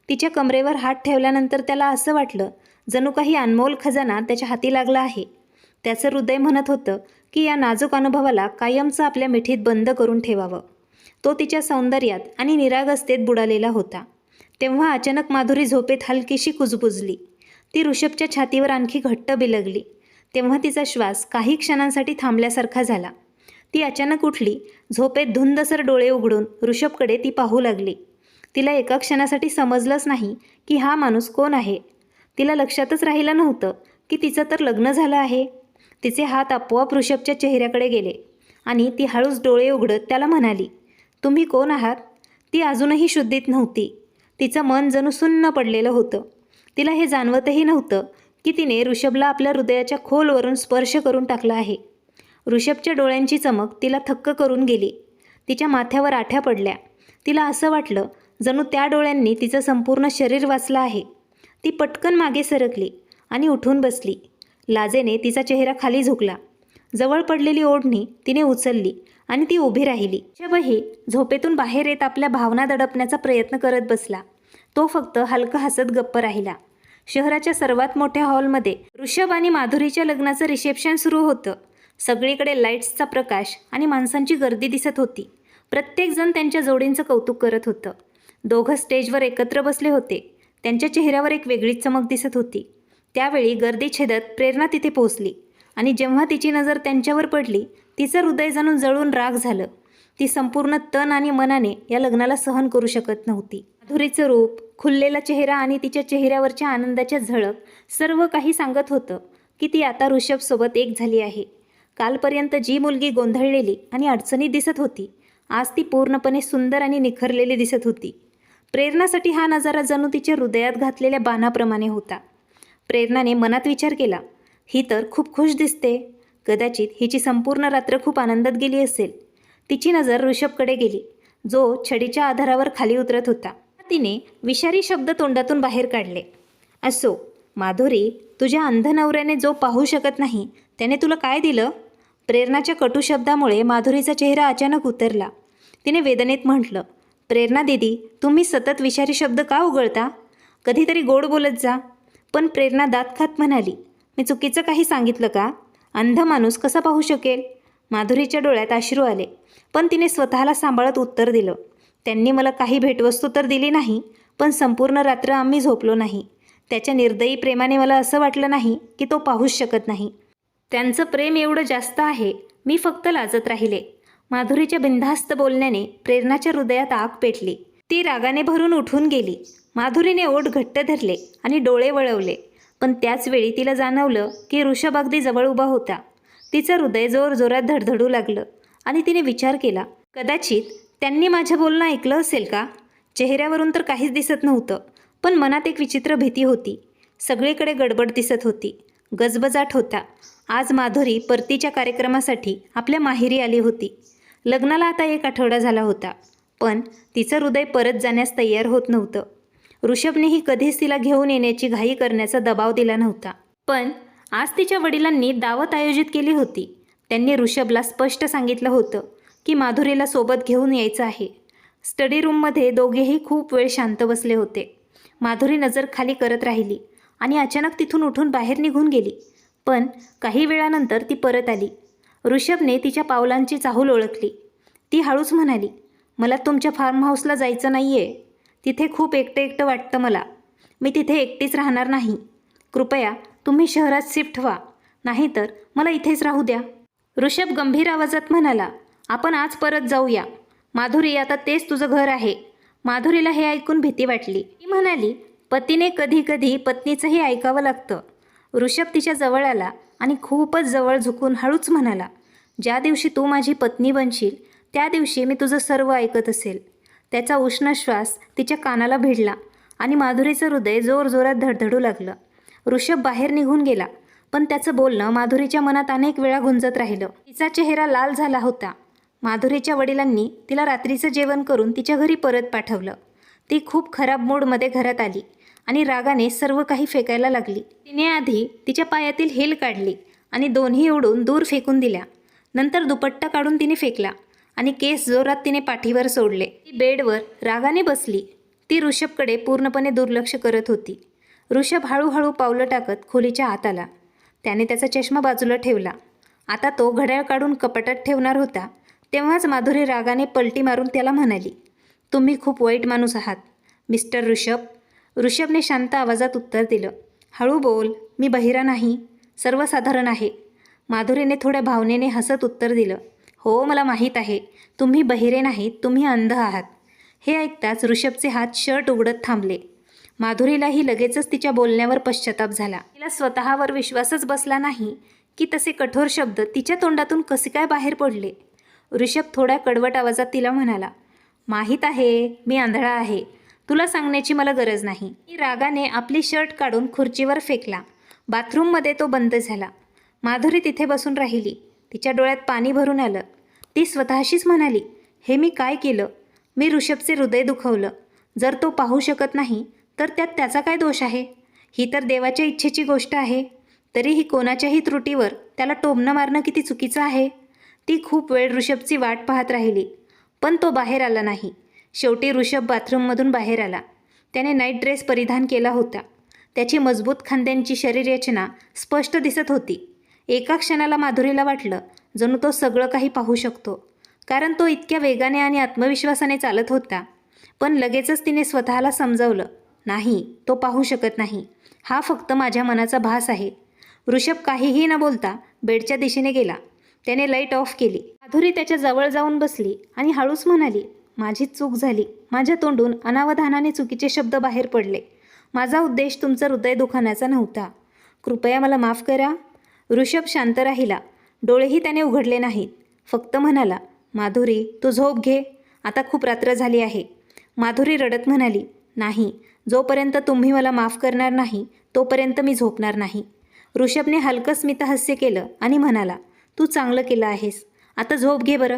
तिच्या कमरेवर हात ठेवल्यानंतर त्याला असं वाटलं जणू काही अनमोल खजाना त्याच्या हाती लागला आहे. त्याचं हृदय म्हणत होतं की या नाजूक अनुभवाला कायमचं आपल्या मिठीत बंद करून ठेवावं. तो तिच्या सौंदर्यात आणि निरागसतेत बुडालेला होता. तेव्हा अचानक माधुरी झोपेत हलकीशी कुजबुजली. ती ऋषभच्या छातीवर आणखी घट्ट बिलगली. तेव्हा तिचा श्वास काही क्षणांसाठी थांबल्यासारखा झाला. ती अचानक उठली. झोपेत धुंदसर डोळे उघडून ऋषभकडे ती पाहू लागली. तिला एका क्षणासाठी समजलंच नाही की हा माणूस कोण आहे. तिला लक्षातच राहिलं नव्हतं की तिचं तर लग्न झालं आहे. तिचे हात आपोआप ऋषभच्या चेहऱ्याकडे गेले आणि ती हळूच डोळे उघडत त्याला म्हणाली, तुम्ही कोण आहात? ती अजूनही शुद्धीत नव्हती. तिचं मन जणू सुन्न पडलेलं होतं. तिला हे जाणवतही नव्हतं की तिने ऋषभला आपल्या हृदयाच्या खोलवरून स्पर्श करून टाकला आहे. ऋषभच्या डोळ्यांची चमक तिला थक्क करून गेली. तिच्या माथ्यावर आठ्या पडल्या. तिला असं वाटलं जणू त्या डोळ्यांनी तिचं संपूर्ण शरीर वाचलं आहे. ती पटकन मागे सरकली आणि उठून बसली. लाजेने तिचा चेहरा खाली झुकला. जवळ पडलेली ओढणी तिने उचलली आणि ती उभी राहिली. ऋषभही झोपेतून बाहेर येत आपल्या भावना दडपण्याचा प्रयत्न करत बसला. तो फक्त हलका हसत गप्प राहिला. शहराच्या सर्वात मोठ्या हॉलमध्ये ऋषभ आणि माधुरीच्या लग्नाचं रिसेप्शन सुरू होतं. सगळीकडे लाईट्सचा प्रकाश आणि माणसांची गर्दी दिसत होती. प्रत्येकजण त्यांच्या जोडींचं कौतुक करत होतं. दोघं स्टेजवर एकत्र बसले होते. त्यांच्या चेहऱ्यावर एक वेगळीच चमक दिसत होती. त्यावेळी गर्दी छेदत प्रेरणा तिथे पोहोचली आणि जेव्हा तिची नजर त्यांच्यावर पडली, तिचं हृदय जणू जळून राख झालं. ती संपूर्ण तन आणि मनाने या लग्नाला सहन करू शकत नव्हती. माधुरीचं रूप, खुललेला चेहरा आणि तिच्या चेहऱ्यावरच्या आनंदाच्या झळक सर्व काही सांगत होतं की ती आता ऋषभसोबत एक झाली आहे. कालपर्यंत जी मुलगी गोंधळलेली आणि अडचणीत दिसत होती, आज ती पूर्णपणे सुंदर आणि निखरलेली दिसत होती. प्रेरणासाठी हा नजारा जणू तिच्या हृदयात घातलेल्या बाणाप्रमाणे होता. प्रेरणाने मनात विचार केला, ही तर खूप खुश दिसते. कदाचित हिची संपूर्ण रात्र खूप आनंदात गेली असेल. तिची नजर ऋषभकडे गेली, जो छडीच्या आधारावर खाली उतरत होता. तिने विषारी शब्द तोंडातून बाहेर काढले, असो माधुरी, तुझ्या अंध नवऱ्याने जो पाहू शकत नाही त्याने तुला काय दिलं? प्रेरणाच्या कटू शब्दामुळे माधुरीचा चेहरा अचानक उतरला. तिने वेदनेत म्हटलं, प्रेरणा दीदी, तुम्ही सतत विषारी शब्द का उगळता? कधीतरी गोड बोलत जा. पण प्रेरणा दात खात म्हणाली, मी चुकीचं काही सांगितलं का? अंध माणूस कसा पाहू शकेल? माधुरीच्या डोळ्यात अश्रू आले, पण तिने स्वतःला सांभाळत उत्तर दिलं, त्यांनी मला काही भेटवस्तू तर दिली नाही, पण संपूर्ण रात्र आम्ही झोपलो नाही. त्याच्या निर्दयी प्रेमाने मला असं वाटलं नाही की तो पाहूच शकत नाही. त्यांचं प्रेम एवढं जास्त आहे, मी फक्त लाजत राहिले. माधुरीच्या बिनधास्त बोलण्याने प्रेरणाच्या हृदयात आग पेटली. ती रागाने भरून उठून गेली. माधुरीने ओठ घट्ट धरले आणि डोळे वळवले, पण त्याचवेळी तिला जाणवलं की ऋषभ अगदी जवळ उभा होता. तिचं हृदय जोरजोरात धडधडू लागलं आणि तिने विचार केला, कदाचित त्यांनी माझं बोलणं ऐकलं असेल का? चेहऱ्यावरून तर काहीच दिसत नव्हतं, पण मनात एक विचित्र भीती होती. सगळीकडे गडबड दिसत होती, गजबजाट होता. आज माधुरी परतीच्या कार्यक्रमासाठी आपल्या माहेरी आली होती. लग्नाला आता 1 आठवडा झाला होता, पण तिचं हृदय परत जाण्यास तयार होत नव्हतं. ऋषभनेही कधीच तिला घेऊन येण्याची घाई करण्याचा दबाव दिला नव्हता. पण आज तिच्या वडिलांनी दावत आयोजित केली होती. त्यांनी ऋषभला स्पष्ट सांगितलं होतं की माधुरीला सोबत घेऊन यायचं आहे. स्टडी रूममध्ये दोघेही खूप वेळ शांत बसले होते. माधुरी नजर खाली करत राहिली आणि अचानक तिथून उठून बाहेर निघून गेली. पण काही वेळानंतर ती परत आली. ऋषभने तिच्या पावलांची चाहूल ओळखली. ती हळूच म्हणाली, मला तुमच्या फार्म हाऊसला जायचं नाही आहे. तिथे खूप एकटं एकटं वाटतं मला. मी तिथे एकटीच राहणार नाही. कृपया तुम्ही शहरात शिफ्ट व्हा, नाहीतर मला इथेच राहू द्या. ऋषभ गंभीर आवाजात म्हणाला, आपण आज परत जाऊया. माधुरी, आता तेच तुझं घर आहे. माधुरीला हे ऐकून भीती वाटली. ती म्हणाली, पतीने कधी कधी पत्नीचंही ऐकावं लागतं. ऋषभ तिच्या जवळ आला आणि खूपच जवळ झुकून हळूच म्हणाला, ज्या दिवशी तू माझी पत्नी बनशील त्या दिवशी मी तुझं सर्व ऐकत असेल. त्याचा उष्ण श्वास तिच्या कानाला भिडला आणि माधुरीचं हृदय जोरजोरात धडधडू लागलं. ऋषभ बाहेर निघून गेला, पण त्याचं बोलणं माधुरीच्या मनात अनेक वेळा गुंजत राहिलं. तिचा चेहरा लाल झाला होता. माधुरीच्या वडिलांनी तिला रात्रीचं जेवण करून तिच्या घरी परत पाठवलं. ती खूप खराब मूडमध्ये घरात आली आणि रागाने सर्व काही फेकायला लागली. तिने आधी तिच्या पायातील हिल काढली आणि दोन्ही उडून दूर फेकून दिल्या. नंतर दुपट्टा काढून तिने फेकला आणि केस जोरात तिने पाठीवर सोडले. ती बेडवर रागाने बसली. ती ऋषभकडे पूर्णपणे दुर्लक्ष करत होती. ऋषभ हळूहळू पावलं टाकत खोलीच्या आत आला. त्याने त्याचा चष्मा बाजूला ठेवला. आता तो घड्याळ काढून कपाटात ठेवणार होता, तेव्हाच माधुरी रागाने पलटी मारून त्याला म्हणाली, तुम्ही खूप वाईट माणूस आहात मिस्टर ऋषभ. ऋषभने शांत आवाजात उत्तर दिलं, हळू बोल, मी बहिरा नाही, सर्वसाधारण आहे. माधुरीने थोड्या भावनेने हसत उत्तर दिलं, हो मला माहीत आहे, तुम्ही बहिरे नाहीत, तुम्ही अंध आहात. हे ऐकताच ऋषभचे हात शर्ट उघडत थांबले. माधुरीलाही लगेचच तिच्या बोलण्यावर पश्चाताप झाला. तिला स्वतःवर विश्वासच बसला नाही की तसे कठोर शब्द तिच्या तोंडातून कसे काय बाहेर पडले. ऋषभ थोड्या कडवट आवाजात तिला म्हणाला, माहीत आहे मी आंधळा आहे, तुला सांगण्याची मला गरज नाही. ती रागाने आपली शर्ट काढून खुर्चीवर फेकला. बाथरूममध्ये तो बंद झाला. माधुरी तिथे बसून राहिली. तिच्या डोळ्यात पाणी भरून आलं. ती स्वतःशीच म्हणाली, हे मी काय केलं? मी ऋषभचे हृदय दुखवलं. जर तो पाहू शकत नाही तर त्यात त्याचा काय दोष आहे? ही तर देवाच्या इच्छेची गोष्ट आहे. तरीही कोणाच्याही त्रुटीवर त्याला टोमणं मारणं किती चुकीचं आहे. ती खूप वेळ ऋषभची वाट पाहत राहिली, पण तो बाहेर आला नाही. शेवटी ऋषभ बाथरूममधून बाहेर आला. त्याने नाईट ड्रेस परिधान केला होता. त्याची मजबूत खांद्यांची शरीररचना स्पष्ट दिसत होती. एका क्षणाला माधुरीला वाटलं जणू तो सगळं काही पाहू शकतो, कारण तो इतक्या वेगाने आणि आत्मविश्वासाने चालत होता. पण लगेचच तिने स्वतःला समजावलं, नाही, तो पाहू शकत नाही, हा फक्त माझ्या मनाचा भास आहे. ऋषभ काहीही न बोलता बेडच्या दिशेने गेला. त्याने लाईट ऑफ केली. माधुरी त्याच्या जवळ जाऊन बसली आणि हळूच म्हणाली, माझीच चूक झाली. माझ्या तोंडून अनावधानाने चुकीचे शब्द बाहेर पडले. माझा उद्देश तुमचं हृदय दुखावण्याचा नव्हता. कृपया मला माफ करा. ऋषभ शांत राहिला. डोळेही त्याने उघडले नाहीत. फक्त म्हणाला, माधुरी तू झोप घे, आता खूप रात्र झाली आहे. माधुरी रडत म्हणाली, नाही, जोपर्यंत तुम्ही मला माफ करणार नाही तोपर्यंत मी झोपणार नाही. ऋषभने हलकं स्मितहास्य केलं आणि म्हणाला, तू चांगलं केलं आहेस, आता झोप घे बरं.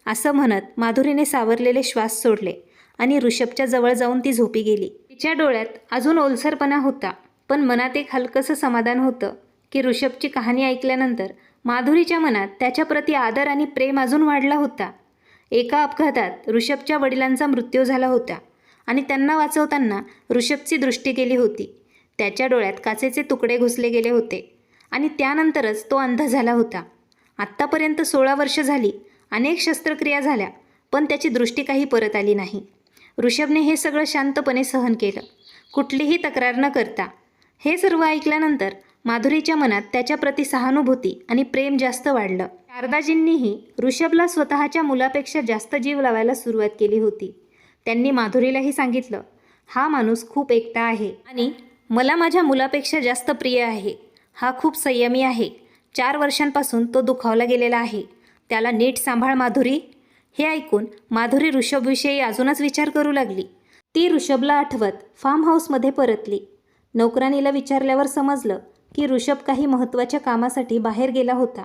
असं म्हणत माधुरीने सावरलेले श्वास सोडले आणि ऋषभच्या जवळ जाऊन ती झोपी गेली. तिच्या डोळ्यात अजून ओलसरपणा होता, पण मनात एक हलकंसं समाधान होतं की ऋषभची कहाणी ऐकल्यानंतर माधुरीच्या मनात त्याच्याप्रती आदर आणि प्रेम अजून वाढला होता. एका अपघातात ऋषभच्या वडिलांचा मृत्यू झाला होता आणि त्यांना वाचवताना ऋषभची दृष्टी गेली होती. त्याच्या डोळ्यात काचेचे तुकडे घुसले गेले होते आणि त्यानंतरच तो अंध झाला होता. आत्तापर्यंत 16 वर्ष झाली, अनेक शस्त्रक्रिया झाल्या, पण त्याची दृष्टी काही परत आली नाही. ऋषभने हे सगळं शांतपणे सहन केलं, कुठलीही तक्रार न करता. हे सर्व ऐकल्यानंतर माधुरीच्या मनात त्याच्याप्रती सहानुभूती आणि प्रेम जास्त वाढलं. शारदाजींनीही ऋषभला स्वतःच्या मुलापेक्षा जास्त जीव लावायला सुरुवात केली होती. त्यांनी माधुरीलाही सांगितलं, हा माणूस खूप एकटा आहे आणि मला माझ्या मुलापेक्षा जास्त प्रिय आहे. हा खूप संयमी आहे. 4 वर्षांपासून तो दुखावला गेलेला आहे. त्याला नीट सांभाळ माधुरी. हे ऐकून माधुरी ऋषभविषयी अजूनच विचार करू लागली. ती ऋषभला आठवत फार्म हाऊसमध्ये परतली. नोकरानीला विचारल्यावर समजलं की ऋषभ काही महत्त्वाच्या कामासाठी बाहेर गेला होता.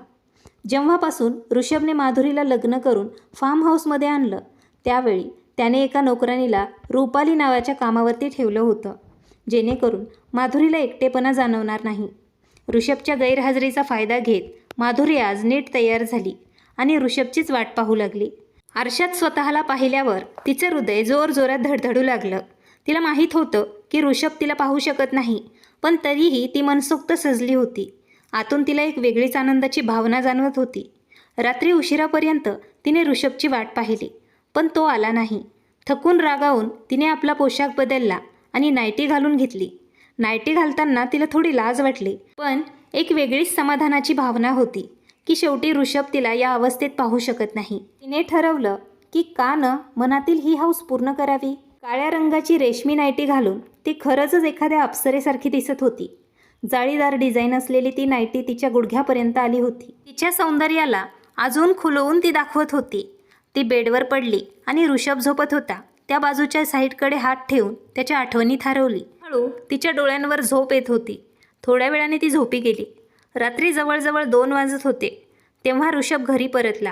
जेव्हापासून ऋषभने माधुरीला लग्न करून फार्म हाऊसमध्ये आणलं त्यावेळी त्याने एका नोकरानीला रुपाली नावाच्या कामावरती ठेवलं होतं, जेणेकरून माधुरीला एकटेपणा जाणवणार नाही. ऋषभच्या गैरहजेरीचा फायदा घेत माधुरी आज नीट तयार झाली आणि ऋषभचीच वाट पाहू लागली. आरशात स्वतःला पाहिल्यावर तिचं हृदय जोरजोरात धडधडू लागलं. तिला माहीत होतं की ऋषभ तिला पाहू शकत नाही, पण तरीही ती मनसोक्त सजली होती. आतून तिला एक वेगळीच आनंदाची भावना जाणवत होती. रात्री उशिरापर्यंत तिने ऋषभची वाट पाहिली, पण तो आला नाही. थकून रागावून तिने आपला पोशाख बदलला आणि नायटी घालून घेतली. नायटी घालताना तिला थोडी लाज वाटली, पण एक वेगळीच समाधानाची भावना होती की शेवटी ऋषभ तिला या अवस्थेत पाहू शकत नाही. तिने ठरवलं की का न मनातील ही हौस पूर्ण करावी. काळ्या रंगाची रेशमी नायटी घालून ती खरंच एखाद्या अप्सरेसारखी दिसत होती. जाळीदार डिझाईन असलेली ती नायटी तिच्या गुडघ्यापर्यंत आली होती. तिच्या सौंदर्याला अजून खुलवून ती दाखवत होती. ती बेडवर पडली आणि ऋषभ झोपत होता. त्या बाजूच्या साईडकडे हात ठेवून त्याच्या आठवणी थारवली. हळू तिच्या डोळ्यांवर झोप येत होती. थोड्या वेळाने ती झोपी गेली. रात्री जवळजवळ 2 वाजत होते. तेव्हा ऋषभ घरी परतला.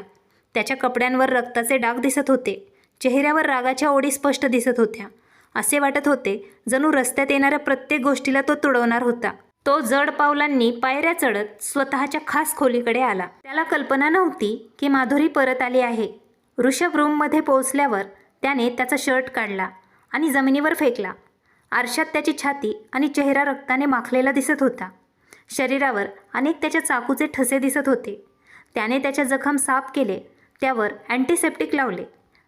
त्याच्या कपड्यांवर रक्ताचे डाग दिसत होते. चेहऱ्यावर रागाच्या ओढी स्पष्ट दिसत होत्या. असे वाटत होते जणू रस्त्यात येणाऱ्या प्रत्येक गोष्टीला तो तुडवणार होता. तो जड पावलांनी पायऱ्या चढत स्वतःच्या खास खोलीकडे आला. त्याला कल्पना नव्हती की माधुरी परत आली आहे. ऋषभ रूममध्ये पोहोचल्यावर त्याने त्याचा शर्ट काढला आणि जमिनीवर फेकला. आरशात त्याची छाती आणि चेहरा रक्ताने माखलेला दिसत होता. शरीरावर अनेक त्याच्या चाकूचे ठसे दिसत होते. त्याने त्याच्या जखम साफ केले त्यावर अँटीसेप्टिक लावले.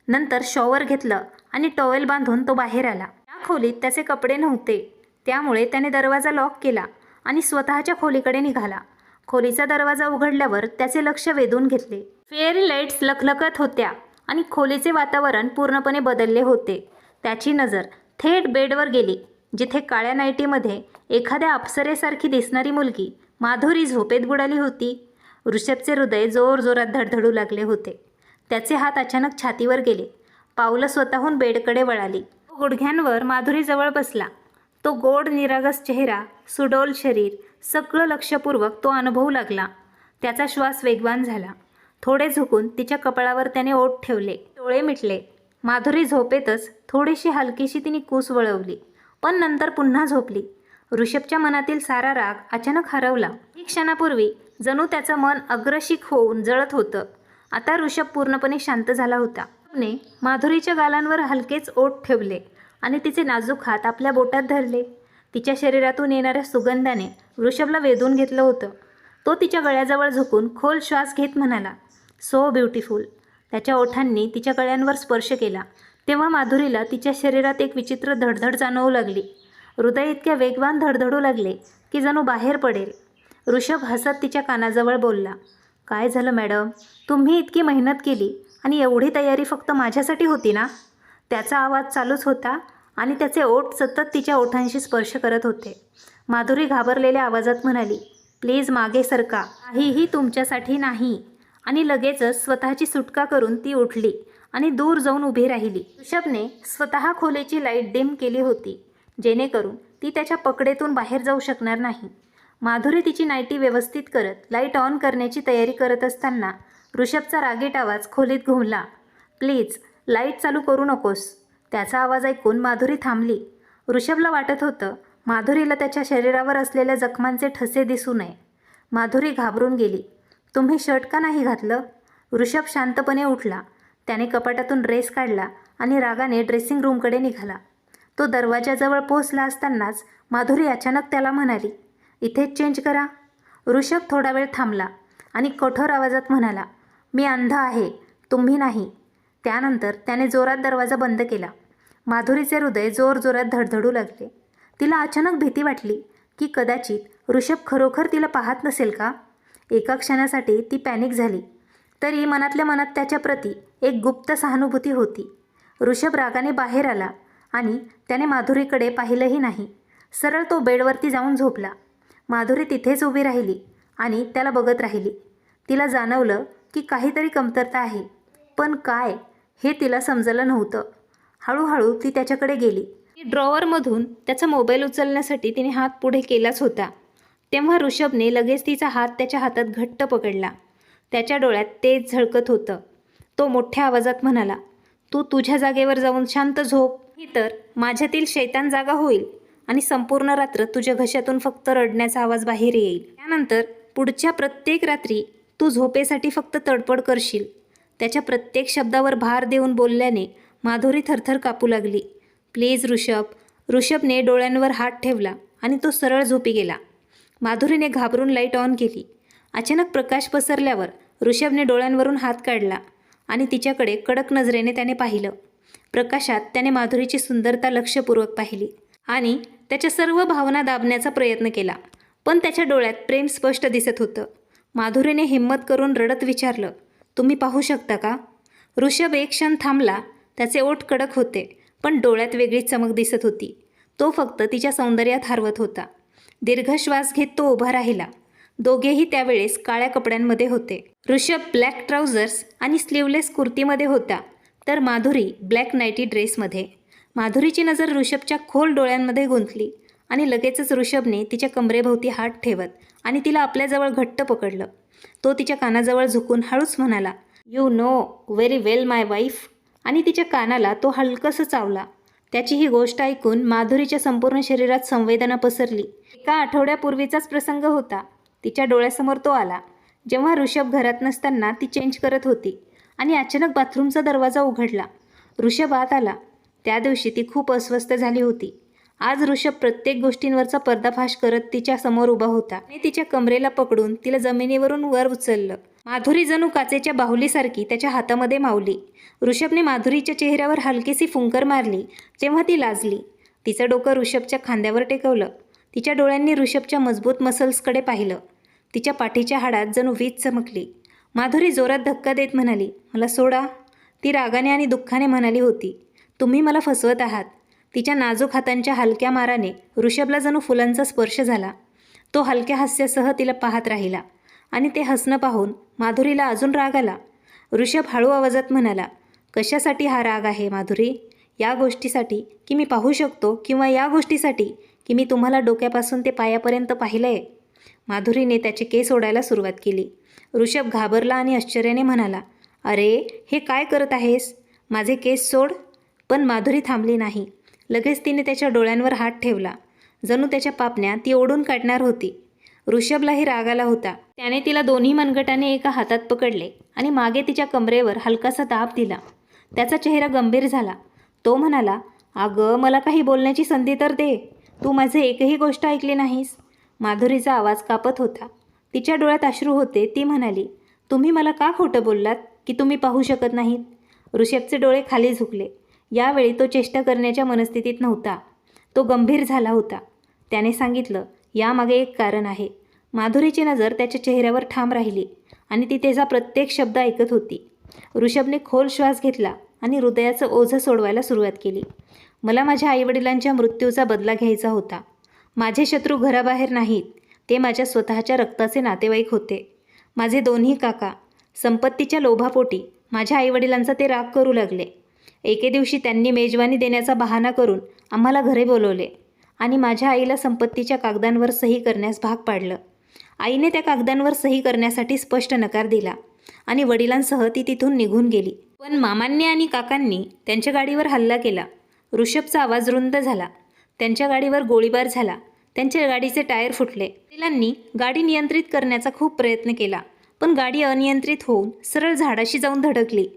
नंतर शॉवर घेतलं आणि टॉवेल बांधून तो बाहेर आला. त्या खोलीत त्याचे कपडे नव्हते, त्यामुळे त्याने दरवाजा लॉक केला आणि स्वतःच्या खोलीकडे निघाला. खोलीचा दरवाजा उघडल्यावर त्याचे लक्ष वेधून घेतले. फेअरी लाईट्स लखलखत होत्या आणि खोलीचे वातावरण पूर्णपणे बदलले होते. त्याची नजर थेट बेडवर गेली, जिथे काळ्या नाईटीमध्ये एखाद्या अप्सरेसारखी दिसणारी मुलगी माधुरी झोपेत बुडाली होती. ऋषभचे हृदय जोरजोरात धडधडू लागले होते. त्याचे हात अचानक छातीवर गेले. पावलं स्वतःहून बेडकडे वळाली. गुडघ्यांवर माधुरीजवळ बसला. तो गोड निरागस चेहरा, सुडौल शरीर, सगळं लक्षपूर्वक तो अनुभवू लागला. त्याचा श्वास वेगवान झाला. थोडे झुकून तिच्या कपाळावर त्याने ओठ ठेवले. डोळे मिटले. माधुरी झोपेतच थोडीशी हलकीशी तिने कूस वळवली, पण नंतर पुन्हा झोपली. ऋषभच्या मनातील सारा राग अचानक हरवला. काही क्षणापूर्वी जणू त्याचं मन अग्रशिक होऊन जळत होतं. आता ऋषभ पूर्णपणे शांत झाला होता. ऋषभने माधुरीच्या गालांवर हलकेच ओठ ठेवले आणि तिचे नाजूक हात आपल्या बोटात धरले. तिच्या शरीरातून येणाऱ्या सुगंधाने ऋषभला वेधून घेतलं होतं. तो तिच्या गळ्याजवळ झुकून खोल श्वास घेत म्हणाला, सो ब्युटिफुल. त्याच्या ओठांनी तिच्या गळ्यांवर स्पर्श केला. तेव्हा माधुरीला तिच्या शरीरात एक विचित्र धडधड जाणवू लागली. हृदय इतक्या वेगवान धडधडू लागले की जणू बाहेर पडेल. ऋषभ हसत तिच्या कानाजवळ बोलला, काय झालं मॅडम? तुम्ही इतकी मेहनत केली आणि एवढी तयारी फक्त माझ्यासाठी होती ना? त्याचा आवाज चालूच होता आणि त्याचे ओठ सतत तिच्या ओठांशी स्पर्श करत होते. माधुरी घाबरलेल्या आवाजात म्हणाली, प्लीज मागे सरका, काहीही तुमच्यासाठी नाही. आणि लगेचच स्वतःची सुटका करून ती उठली आणि दूर जाऊन उभी राहिली. ऋषभने स्वतः खोलीची लाईट डिम केली होती, जेणेकरून ती त्याच्या पकडेतून बाहेर जाऊ शकणार नाही. माधुरी तिची नाईटी व्यवस्थित करत लाईट ऑन करण्याची तयारी करत असताना ऋषभचा रागीट आवाज खोलीत घुमला, प्लीज लाईट चालू करू नकोस. त्याचा आवाज ऐकून माधुरी थांबली. ऋषभला वाटत होतं माधुरीला त्याच्या शरीरावर असलेल्या जखमांचे ठसे दिसू नये. माधुरी घाबरून गेली. तुम्ही शर्ट का नाही घातलं? ऋषभ शांतपणे उठला. त्याने कपाटातून ड्रेस काढला आणि रागाने ड्रेसिंग रूमकडे निघाला. तो दरवाजाजवळ पोहोचला असतानाच माधुरी अचानक त्याला म्हणाली, इथेच चेंज करा. ऋषभ थोडा वेळ थांबला आणि कठोर आवाजात म्हणाला, मी अंध आहे, तुम्ही नाही. त्यानंतर त्याने जोरात दरवाजा बंद केला. माधुरीचे हृदय जोरजोरात धडधडू लागले. तिला अचानक भीती वाटली की कदाचित ऋषभ खरोखर तिला पाहत नसेल का? एका क्षणासाठी ती पॅनिक झाली. तरी मनातल्या मनात त्याच्याप्रती एक गुप्त सहानुभूती होती. ऋषभ रागाने बाहेर आला आणि त्याने माधुरीकडे पाहिलंही नाही. सरळ तो बेडवरती जाऊन झोपला. माधुरी तिथेच उभी राहिली आणि त्याला बघत राहिली. तिला जाणवलं की काहीतरी कमतरता आहे, पण काय हे तिला समजलं नव्हतं. हळूहळू ती त्याच्याकडे गेली. ड्रॉवरमधून त्याचा मोबाईल उचलण्यासाठी तिने हात पुढे केलाच होता, तेव्हा ऋषभने लगेच तिचा हात त्याच्या हातात घट्ट पकडला. त्याच्या डोळ्यात तेज झळकत होतं. तो मोठ्या आवाजात म्हणाला, तू तुझ्या जागेवर जाऊन शांत झोप, ही तर माझ्यातील शैतान जागा होईल आणि संपूर्ण रात्र तुझ्या घशातून फक्त रडण्याचा आवाज बाहेर येईल. त्यानंतर पुढच्या प्रत्येक रात्री तू झोपेसाठी फक्त तडपड करशील. त्याच्या प्रत्येक शब्दावर भार देऊन बोलल्याने माधुरी थरथर कापू लागली. प्लीज ऋषभ. ऋषभने डोळ्यांवर हात ठेवला आणि तो सरळ झोपी गेला. माधुरीने घाबरून लाईट ऑन केली. अचानक प्रकाश पसरल्यावर ऋषभने डोळ्यांवरून हात काढला आणि तिच्याकडे कडक नजरेने त्याने पाहिलं. प्रकाशात त्याने माधुरीची सुंदरता लक्षपूर्वक पाहिली आणि त्याच्या सर्व भावना दाबण्याचा प्रयत्न केला, पण त्याच्या डोळ्यात प्रेम स्पष्ट दिसत होतं. माधुरीने हिंमत करून रडत विचारलं, तुम्ही पाहू शकता का? ऋषभ एक क्षण थांबला. त्याचे ओठ कडक होते, पण डोळ्यात वेगळीच चमक दिसत होती. तो फक्त तिच्या सौंदर्यात हरवत होता. दीर्घ श्वास घेत तो उभा राहिला. दोघेही त्यावेळेस काळ्या कपड्यांमध्ये होते. ऋषभ ब्लॅक ट्राउझर्स आणि स्लीवलेस कुर्तीमध्ये होता, तर माधुरी ब्लॅक नाईटी ड्रेसमध्ये. माधुरीची नजर ऋषभच्या खोल डोळ्यांमध्ये गुंतली आणि लगेचच ऋषभने तिच्या कमरेभोवती हात ठेवत आणि तिला आपल्याजवळ घट्ट पकडलं. तो तिच्या कानाजवळ झुकून हळूच म्हणाला, you know very well my wife. आणि तिच्या कानाला तो हलकंसं चावला. त्याची ही गोष्ट ऐकून माधुरीच्या संपूर्ण शरीरात संवेदना पसरली. एका आठवड्यापूर्वीचाच प्रसंग होता. तिच्या डोळ्यासमोर तो आला, जेव्हा ऋषभ घरात नसताना ती चेंज करत होती आणि अचानक बाथरूमचा दरवाजा उघडला. ऋषभ आत आला. त्या दिवशी ती खूप अस्वस्थ झाली होती आज ऋषभ प्रत्येक गोष्टींवरचा पर्दाफाश करत तिच्या समोर उभा होता आणि तिच्या कमरेला पकडून तिला जमिनीवरून वर उचललं. माधुरी जणू काचेच्या बाहुलीसारखी त्याच्या हातामध्ये मावली. ऋषभने माधुरीच्या चेहऱ्यावर हलकीशी फुंकर मारली जेव्हा ती लाजली. तिचं डोकं ऋषभच्या खांद्यावर टेकवलं. तिच्या डोळ्यांनी ऋषभच्या मजबूत मसल्सकडे पाहिलं. तिच्या पाठीच्या हाडात जणू वीज चमकली. माधुरी जोरात धक्का देत म्हणाली, मला सोडा. ती रागाने आणि दुःखाने म्हणाली होती, तुम्ही मला फसवत आहात. तिच्या नाजूक हातांच्या हलक्या माराने ऋषभला जणू फुलांचा स्पर्श झाला. तो हलक्या हास्यासह तिला पाहत राहिला आणि ते हसणं पाहून माधुरीला अजून राग आला. ऋषभ हळू आवाजात म्हणाला, कशासाठी हा राग आहे माधुरी? या गोष्टीसाठी की मी पाहू शकतो किंवा या गोष्टीसाठी की मी तुम्हाला डोक्यापासून ते पायापर्यंत पाहिलं आहे? माधुरीने त्याचे केस ओढायला सुरुवात केली. ऋषभ घाबरला आणि आश्चर्याने म्हणाला, अरे हे काय करत आहेस? माझे केस सोड. पण माधुरी थांबली नाही. लगेच तिने त्याच्या डोळ्यांवर हात ठेवला. जणू त्याच्या पापण्या ती ओढून काढणार होती. ऋषभलाही राग आला होता. त्याने तिला दोन्ही मनगटाने एका हातात पकडले आणि मागे तिच्या कमरेवर हलकासा दाब दिला. त्याचा चेहरा गंभीर झाला. तो म्हणाला, अगं मला काही बोलण्याची संधी तर दे. तू माझे एकही गोष्ट ऐकली नाहीस. माधुरीचा आवाज कापत होता. तिच्या डोळ्यात अश्रू होते. ती म्हणाली, तुम्ही मला का खोटं बोललात की तुम्ही पाहू शकत नाहीत? ऋषभचे डोळे खाली झुकले. यावेळी तो चेष्टा करण्याच्या मनस्थितीत नव्हता. तो गंभीर झाला होता. त्याने सांगितलं, यामागे एक कारण आहे. माधुरीची नजर त्याच्या चेहऱ्यावर ठाम राहिली आणि ती त्याचा प्रत्येक शब्द ऐकत होती. ऋषभने खोल श्वास घेतला आणि हृदयाचं ओझं सोडवायला सुरुवात केली. मला माझ्या आईवडिलांच्या मृत्यूचा बदला घ्यायचा होता. माझे शत्रू घराबाहेर नाहीत. ते माझ्या स्वतःच्या रक्ताचे नातेवाईक होते. माझे दोन्ही काका. संपत्तीच्या लोभापोटी माझ्या आईवडिलांचा ते राग करू लागले. एके दिवशी त्यांनी मेजवानी देण्याचा बहाणा करून आम्हाला घरी बोलवले आणि माझ्या आईला संपत्तीच्या कागदांवर सही करण्यास भाग पाडलं. आईने त्या कागदांवर सही करण्यासाठी स्पष्ट नकार दिला आणि वडिलांसह ती तिथून निघून गेली. पण मामांनी आणि काकांनी त्यांच्या गाडीवर हल्ला केला. ऋषभचा आवाज रुंद झाला. त्यांच्या गाडीवर गोळीबार झाला. त्यांच्या गाडीचे टायर फुटले. वडिलांनी गाडी नियंत्रित करण्याचा खूप प्रयत्न केला, पण गाडी अनियंत्रित होऊन सरळ झाडाशी जाऊन धडकली.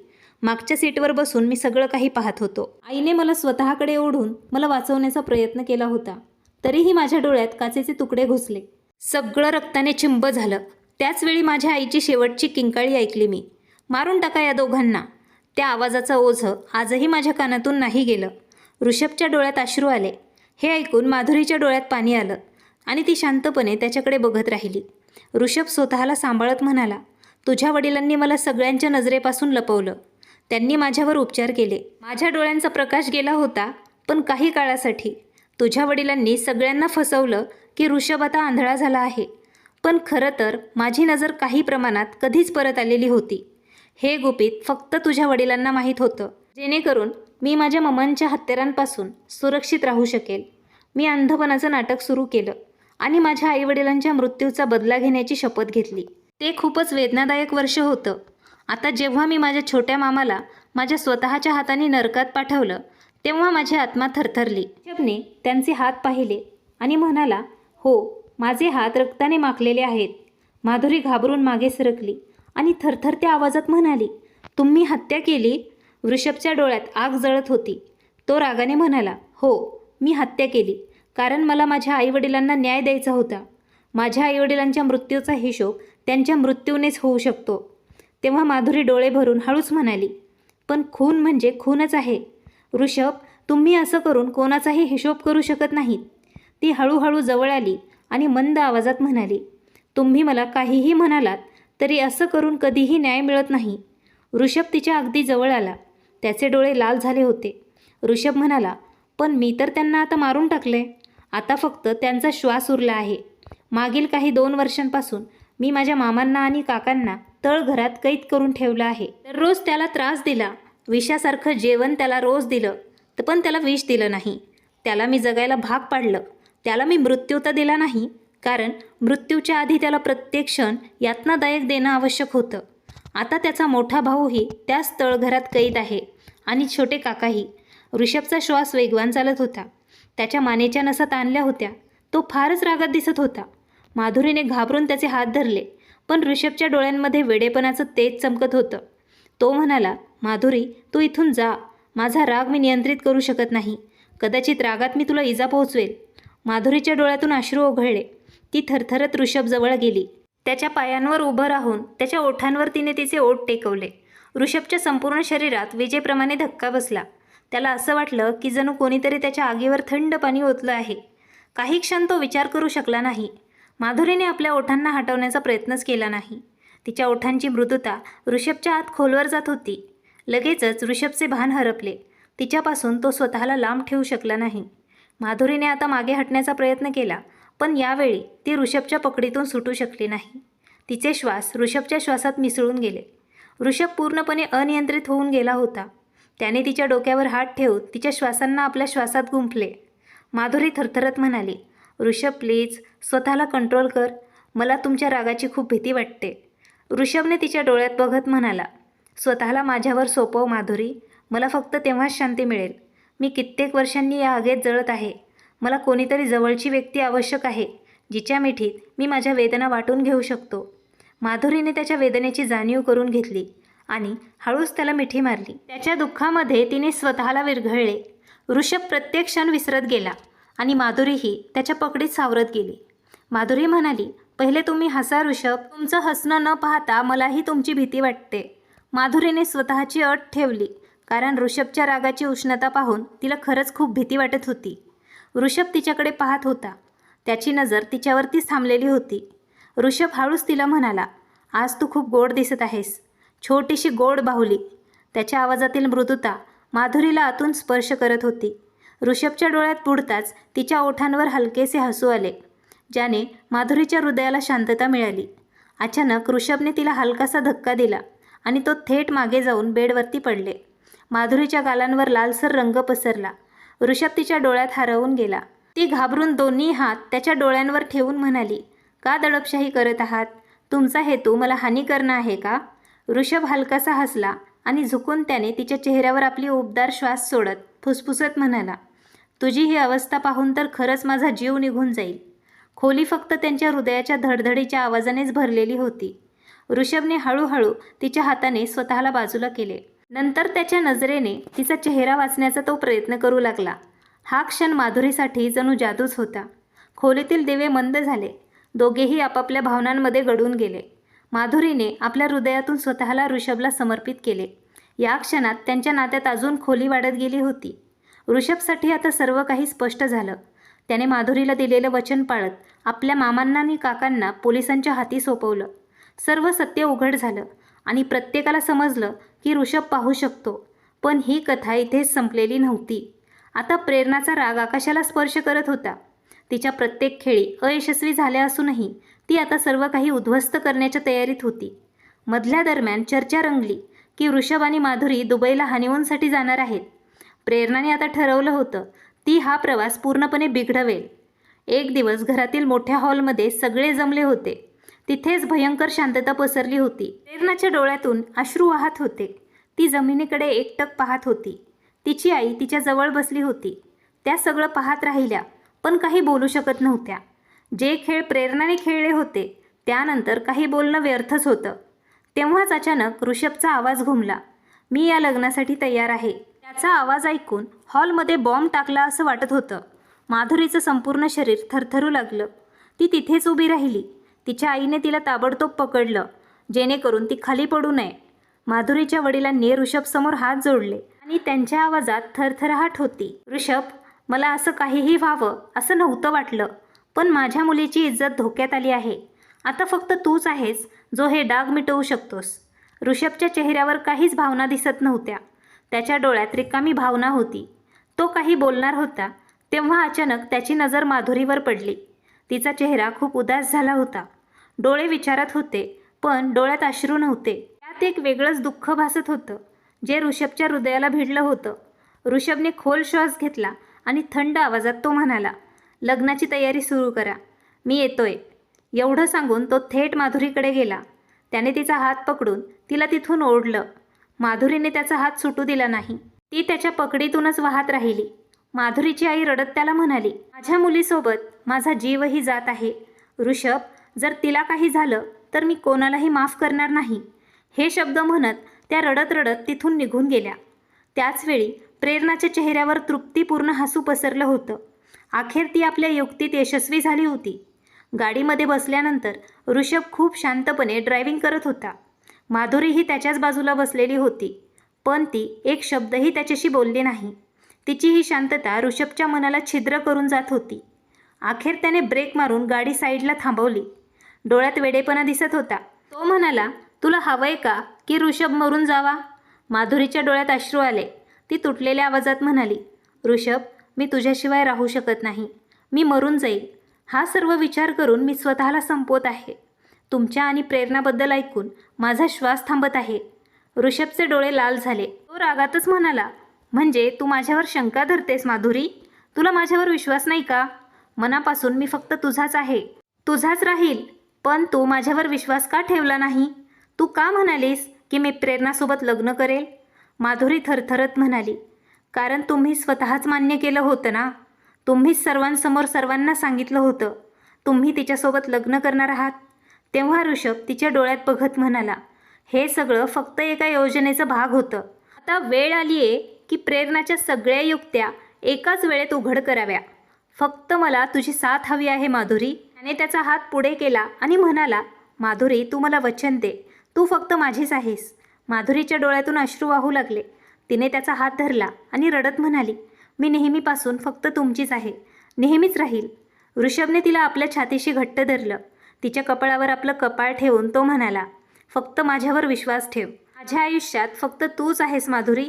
मागच्या सीटवर बसून मी सगळं काही पाहत होतो. आईने मला स्वतःकडे ओढून मला वाचवण्याचा प्रयत्न केला होता. तरीही माझ्या डोळ्यात काचेचे तुकडे घुसले. सगळं रक्ताने चिंब झालं. त्याचवेळी माझ्या आईची शेवटची किंकाळी ऐकली मी, मारून टाका या दोघांना. त्या आवाजाचा ओझं आजही माझ्या कानातून नाही गेलं. ऋषभच्या डोळ्यात अश्रू आले. हे ऐकून माधुरीच्या डोळ्यात पाणी आलं आणि ती शांतपणे त्याच्याकडे बघत राहिली. ऋषभ स्वतःला सांभाळत म्हणाला, तुझ्या वडिलांनी मला सगळ्यांच्या नजरेपासून लपवलं. त्यांनी माझ्यावर उपचार केले. माझ्या डोळ्यांचा प्रकाश गेला होता, पण काही काळासाठी. तुझ्या वडिलांनी सगळ्यांना फसवलं की ऋषभ आता आंधळा झाला आहे. पण खरं तर माझी नजर काही प्रमाणात कधीच परत आलेली होती. हे गुपित फक्त तुझ्या वडिलांना माहीत होतं, जेणेकरून मी माझ्या ममनच्या हत्यारांपासून सुरक्षित राहू शकेल. मी अंधपणाचं नाटक सुरू केलं आणि माझ्या आईवडिलांच्या मृत्यूचा बदला घेण्याची शपथ घेतली. ते खूपच वेदनादायक वर्ष होतं. आता जेव्हा मी माझ्या छोट्या मामाला माझ्या स्वतःच्या हाताने नरकात पाठवलं, तेव्हा माझी आत्मा थरथरली. ऋषभने त्यांचे हात पाहिले आणि म्हणाला, हो, माझे हात रक्ताने माखलेले आहेत. माधुरी घाबरून मागे सरकली आणि थरथरत्या आवाजात म्हणाली, तुम्ही हत्या केली? ऋषभच्या डोळ्यात आग जळत होती. तो रागाने म्हणाला, हो, मी हत्या केली, कारण मला माझ्या आईवडिलांना न्याय द्यायचा होता. माझ्या आईवडिलांच्या मृत्यूचा हिशोब त्यांच्या मृत्यूनेच होऊ शकतो. तेव्हा माधुरी डोळे भरून हळूच म्हणाली, पण खून म्हणजे खूनच आहे. ऋषभ, तुम्ही असं करून कोणाचाही हिशोब करू शकत नाहीत. ती हळूहळू जवळ आली आणि मंद आवाजात म्हणाली, तुम्ही मला काहीही म्हणालात तरी असं करून कधीही न्याय मिळत नाही. ऋषभ तिच्या अगदी जवळ आला. त्याचे डोळे लाल झाले होते. ऋषभ म्हणाला, पण मी तर त्यांना आता मारून टाकले. आता फक्त त्यांचा श्वास उरला आहे. मागील काही 2 वर्षांपासून मी माझ्या मामांना आणि काकांना तळघरात कैद करून ठेवलं आहे. दररोज त्याला त्रास दिला. विषासारखं जेवण त्याला रोज दिलं, पण त्याला विष दिलं नाही. त्याला मी जगायला भाग पाडलं. त्याला मी मृत्यू तर दिला नाही, कारण मृत्यूच्या आधी त्याला प्रत्येक क्षण यातनादायक देणं आवश्यक होतं. आता त्याचा मोठा भाऊही त्याच तळघरात कैद आहे आणि छोटे काकाही. ऋषभचा श्वास वेगवान चालत होता. त्याच्या मानेच्या नसा ताणल्या होत्या. तो फारच रागात दिसत होता. माधुरीने घाबरून त्याचे हात धरले, पण ऋषभच्या डोळ्यांमध्ये वेडेपणाचं तेज चमकत होतं. तो म्हणाला, माधुरी, तू इथून जा. माझा राग मी नियंत्रित करू शकत नाही, कदाचित रागात मी तुला इजा पोहोचवेल. माधुरीच्या डोळ्यातून अश्रू ओघळले. ती थरथरत ऋषभजवळ गेली. त्याच्या पायांवर उभं राहून त्याच्या ओठांवर तिने तिचे ओठ टेकवले. ऋषभच्या संपूर्ण शरीरात विजेप्रमाणे धक्का बसला. त्याला असं वाटलं की जणू कोणीतरी त्याच्या आगीवर थंड पाणी ओतलं आहे. काही क्षण तो विचार करू शकला नाही. माधुरीने आपल्या ओठांना हटवण्याचा प्रयत्नच केला नाही. तिच्या ओठांची मृदुता ऋषभच्या आत खोलवर जात होती. लगेचच ऋषभचे भान हरपले. तिच्यापासून तो स्वतःला लांब ठेवू शकला नाही. माधुरीने आता मागे हटण्याचा प्रयत्न केला, पण यावेळी ती ऋषभच्या पकडीतून सुटू शकली नाही. तिचे श्वास ऋषभच्या श्वासात मिसळून गेले. ऋषभ पूर्णपणे अनियंत्रित होऊन गेला होता. त्याने तिच्या डोक्यावर हात ठेवून तिच्या श्वासांना आपल्या श्वासात गुंफले. माधुरी थरथरत म्हणाली, ऋषभ प्लीज स्वतःला कंट्रोल कर. मला तुमच्या रागाची खूप भीती वाटते. ऋषभने तिच्या डोळ्यात बघत म्हणाला, स्वतःला माझ्यावर सोपव माधुरी. मला फक्त तेव्हाच शांती मिळेल. मी कित्येक वर्षांनी या आगीत जळत आहे. मला कोणीतरी जवळची व्यक्ती आवश्यक आहे, जिच्या मिठीत मी माझ्या वेदना वाटून घेऊ शकतो. माधुरीने त्याच्या वेदनेची जाणीव करून घेतली आणि हळूच त्याला मिठी मारली. त्याच्या दुःखामध्ये तिने स्वतःला विरघळले. ऋषभ प्रत्येक क्षण विसरत गेला आणि माधुरीही त्याच्या पकडीत सावरत गेली. माधुरी म्हणाली, पहिले तुम्ही हसा ऋषभ. तुमचं हसणं न पाहता मलाही तुमची भीती वाटते. माधुरीने स्वतःची अट ठेवली, कारण ऋषभच्या रागाची उष्णता पाहून तिला खरंच खूप भीती वाटत होती. ऋषभ तिच्याकडे पाहत होता. त्याची नजर तिच्यावरतीच थांबलेली होती. ऋषभ हळूच तिला म्हणाला, आज तू खूप गोड दिसत आहेस. छोटीशी गोड बाहुली. त्याच्या आवाजातील मृदुता माधुरीला आतून स्पर्श करत होती. ऋषभच्या डोळ्यात बुडताच तिच्या ओठांवर हलकेसे हसू आले, ज्याने माधुरीच्या हृदयाला शांतता मिळाली. अचानक ऋषभने तिला हलकासा धक्का दिला आणि तो थेट मागे जाऊन बेडवरती पडले. माधुरीच्या गालांवर लालसर रंग पसरला. ऋषभ तिच्या डोळ्यात हरवून गेला. ती घाबरून दोन्ही हात त्याच्या डोळ्यांवर ठेवून म्हणाली, का दडपशाही करत आहात? तुमचा हेतू मला हानी करणं आहे का? ऋषभ हलकासा हसला आणि झुकून त्याने तिच्या चेहऱ्यावर आपली उबदार श्वास सोडत फुसफुसत म्हणाला, तुझी ही अवस्था पाहून तर खरंच माझा जीव निघून जाईल. खोली फक्त त्यांच्या हृदयाच्या धडधडीच्या आवाजानेच भरलेली होती. ऋषभने हळूहळू तिच्या हाताने स्वतःला बाजूला केले. नंतर त्याच्या नजरेने तिचा चेहरा वाचण्याचा तो प्रयत्न करू लागला. हा क्षण माधुरीसाठी जणू जादूच होता. खोलीतील दिवे मंद झाले. दोघेही आपापल्या भावनांमध्ये गढून गेले. माधुरीने आपल्या हृदयातून स्वतःला ऋषभला समर्पित केले. या क्षणात त्यांच्या नात्यात अजून खोली वाढत गेली होती. ऋषभसाठी आता सर्व काही स्पष्ट झालं. त्याने माधुरीला दिलेलं वचन पाळत आपल्या मामांना आणि काकांना पोलिसांच्या हाती सोपवलं. सर्व सत्य उघड झालं आणि प्रत्येकाला समजलं की ऋषभ पाहू शकतो. पण ही कथा इथेच संपलेली नव्हती. आता प्रेरणाचा राग आकाशाला स्पर्श करत होता. तिच्या प्रत्येक खेळी अयशस्वी झाल्या असूनही ती आता सर्व काही उद्ध्वस्त करण्याच्या तयारीत होती. मधल्या दरम्यान चर्चा रंगली की ऋषभ आणि माधुरी दुबईला हनीमूनसाठी जाणार आहेत. प्रेरणाने आता ठरवलं होतं ती हा प्रवास पूर्णपणे बिघडवेल. एक दिवस घरातील मोठ्या हॉलमध्ये सगळे जमले होते. तिथेच भयंकर शांतता पसरली होती. प्रेरणाच्या डोळ्यातून अश्रू वाहत होते. ती जमिनीकडे एकटक पाहत होती. तिची आई तिच्या जवळ बसली होती. त्या सगळं पाहत राहिल्या, पण काही बोलू शकत नव्हत्या. जे खेळ प्रेरणाने खेळले होते त्यानंतर काही बोलणं व्यर्थच होतं. तेव्हाच अचानक ऋषभचा आवाज घुमला, मी या लग्नासाठी तयार आहे. त्याचा आवाज ऐकून हॉलमध्ये बॉम्ब टाकला असं वाटत होतं. माधुरीचं संपूर्ण शरीर थरथरू लागलं. ती तिथेच उभी राहिली. तिच्या आईने तिला ताबडतोब पकडलं, जेणेकरून ती खाली पडू नये. माधुरीच्या वडिलांनी ऋषभसमोर हात जोडले आणि त्यांच्या आवाजात थरथराहट होती. ऋषभ, मला असं काहीही व्हावं असं नव्हतं वाटलं, पण माझ्या मुलीची इज्जत धोक्यात आली आहे. आता फक्त तूच आहेस जो हे डाग मिटवू शकतोस. ऋषभच्या चेहऱ्यावर काहीच भावना दिसत नव्हत्या. त्याच्या डोळ्यात रिकामी भावना होती. तो काही बोलणार होता तेव्हा अचानक त्याची नजर माधुरीवर पडली. तिचा चेहरा खूप उदास झाला होता. डोळे विचारात होते, पण डोळ्यात अश्रू नव्हते. त्यात एक वेगळंच दुःख भासत होतं, जे ऋषभच्या हृदयाला भिडलं होतं. ऋषभने खोल श्वास घेतला आणि थंड आवाजात तो म्हणाला, लग्नाची तयारी सुरू करा, मी येतोय. एवढं सांगून तो थेट माधुरीकडे गेला. त्याने तिचा हात पकडून तिला तिथून ओढलं. माधुरीने त्याचा हात सुटू दिला नाही. ती त्याच्या पकडीतूनच वाहत राहिली. माधुरीची आई रडत त्याला म्हणाली, माझ्या मुलीसोबत माझा जीवही जात आहे. ऋषभ, जर तिला काही झालं तर मी कोणालाही माफ करणार नाही. हे शब्द म्हणत त्या रडत रडत तिथून निघून गेल्या. त्याचवेळी प्रेरणाच्या चेहऱ्यावर तृप्तीपूर्ण हसू पसरलं होतं. अखेर ती आपल्या युक्तीत यशस्वी झाली होती. गाडीमध्ये बसल्यानंतर ऋषभ खूप शांतपणे ड्रायव्हिंग करत होता. माधुरीही त्याच्याच बाजूला बसलेली होती, पण ती एक शब्दही त्याच्याशी बोलली नाही. तिची ही शांतता ऋषभच्या मनाला छिद्र करून जात होती. अखेर त्याने ब्रेक मारून गाडी साईडला थांबवली. डोळ्यात वेडेपणा दिसत होता. तो म्हणाला, तुला हवंय का की ऋषभ मरून जावा? माधुरीच्या डोळ्यात अश्रू आले. ती तुटलेल्या आवाजात म्हणाली, ऋषभ, मी तुझ्याशिवाय राहू शकत नाही. मी मरून जाईल. हा सर्व विचार करून मी स्वतःला संपवत आहे. तुमच्या आणि प्रेरणाबद्दल ऐकून माझा श्वास थांबत आहे. ऋषभचे डोळे लाल झाले. तो रागातच म्हणाला, म्हणजे तू माझ्यावर शंका धरतेस माधुरी? तुला माझ्यावर विश्वास नाही का? मनापासून मी फक्त तुझाच आहे, तुझाच राहील. पण तू माझ्यावर विश्वास का ठेवला नाही? तू का म्हणालीस की मी प्रेरणासोबत लग्न करेल? माधुरी थरथरत म्हणाली, कारण तुम्ही स्वतःच मान्य केलं होतं ना. तुम्हीच सर्वांसमोर सर्वांना सांगितलं होतं तुम्ही तिच्यासोबत लग्न करणार आहात. तेव्हा ऋषभ तिच्या डोळ्यात बघत म्हणाला, हे सगळं फक्त एका योजनेचा भाग होतं. आता वेळ आली आहे की प्रेरणाच्या सगळ्या युक्त्या एकाच वेळेत उघड कराव्या. फक्त मला तुझी साथ हवी आहे माधुरी. त्याने त्याचा हात पुढे केला आणि म्हणाला, माधुरी, तू मला वचन दे, तू फक्त माझीच आहेस. माधुरीच्या डोळ्यातून अश्रू वाहू लागले. तिने त्याचा हात धरला आणि रडत म्हणाली, मी नेहमीपासून फक्त तुमचीच आहे, नेहमीच राहील. ऋषभने तिला आपल्या छातीशी घट्ट धरलं. तिच्या कपाळावर आपलं कपाळ ठेवून तो म्हणाला, फक्त माझ्यावर विश्वास ठेव. माझ्या आयुष्यात फक्त तूच आहेस माधुरी.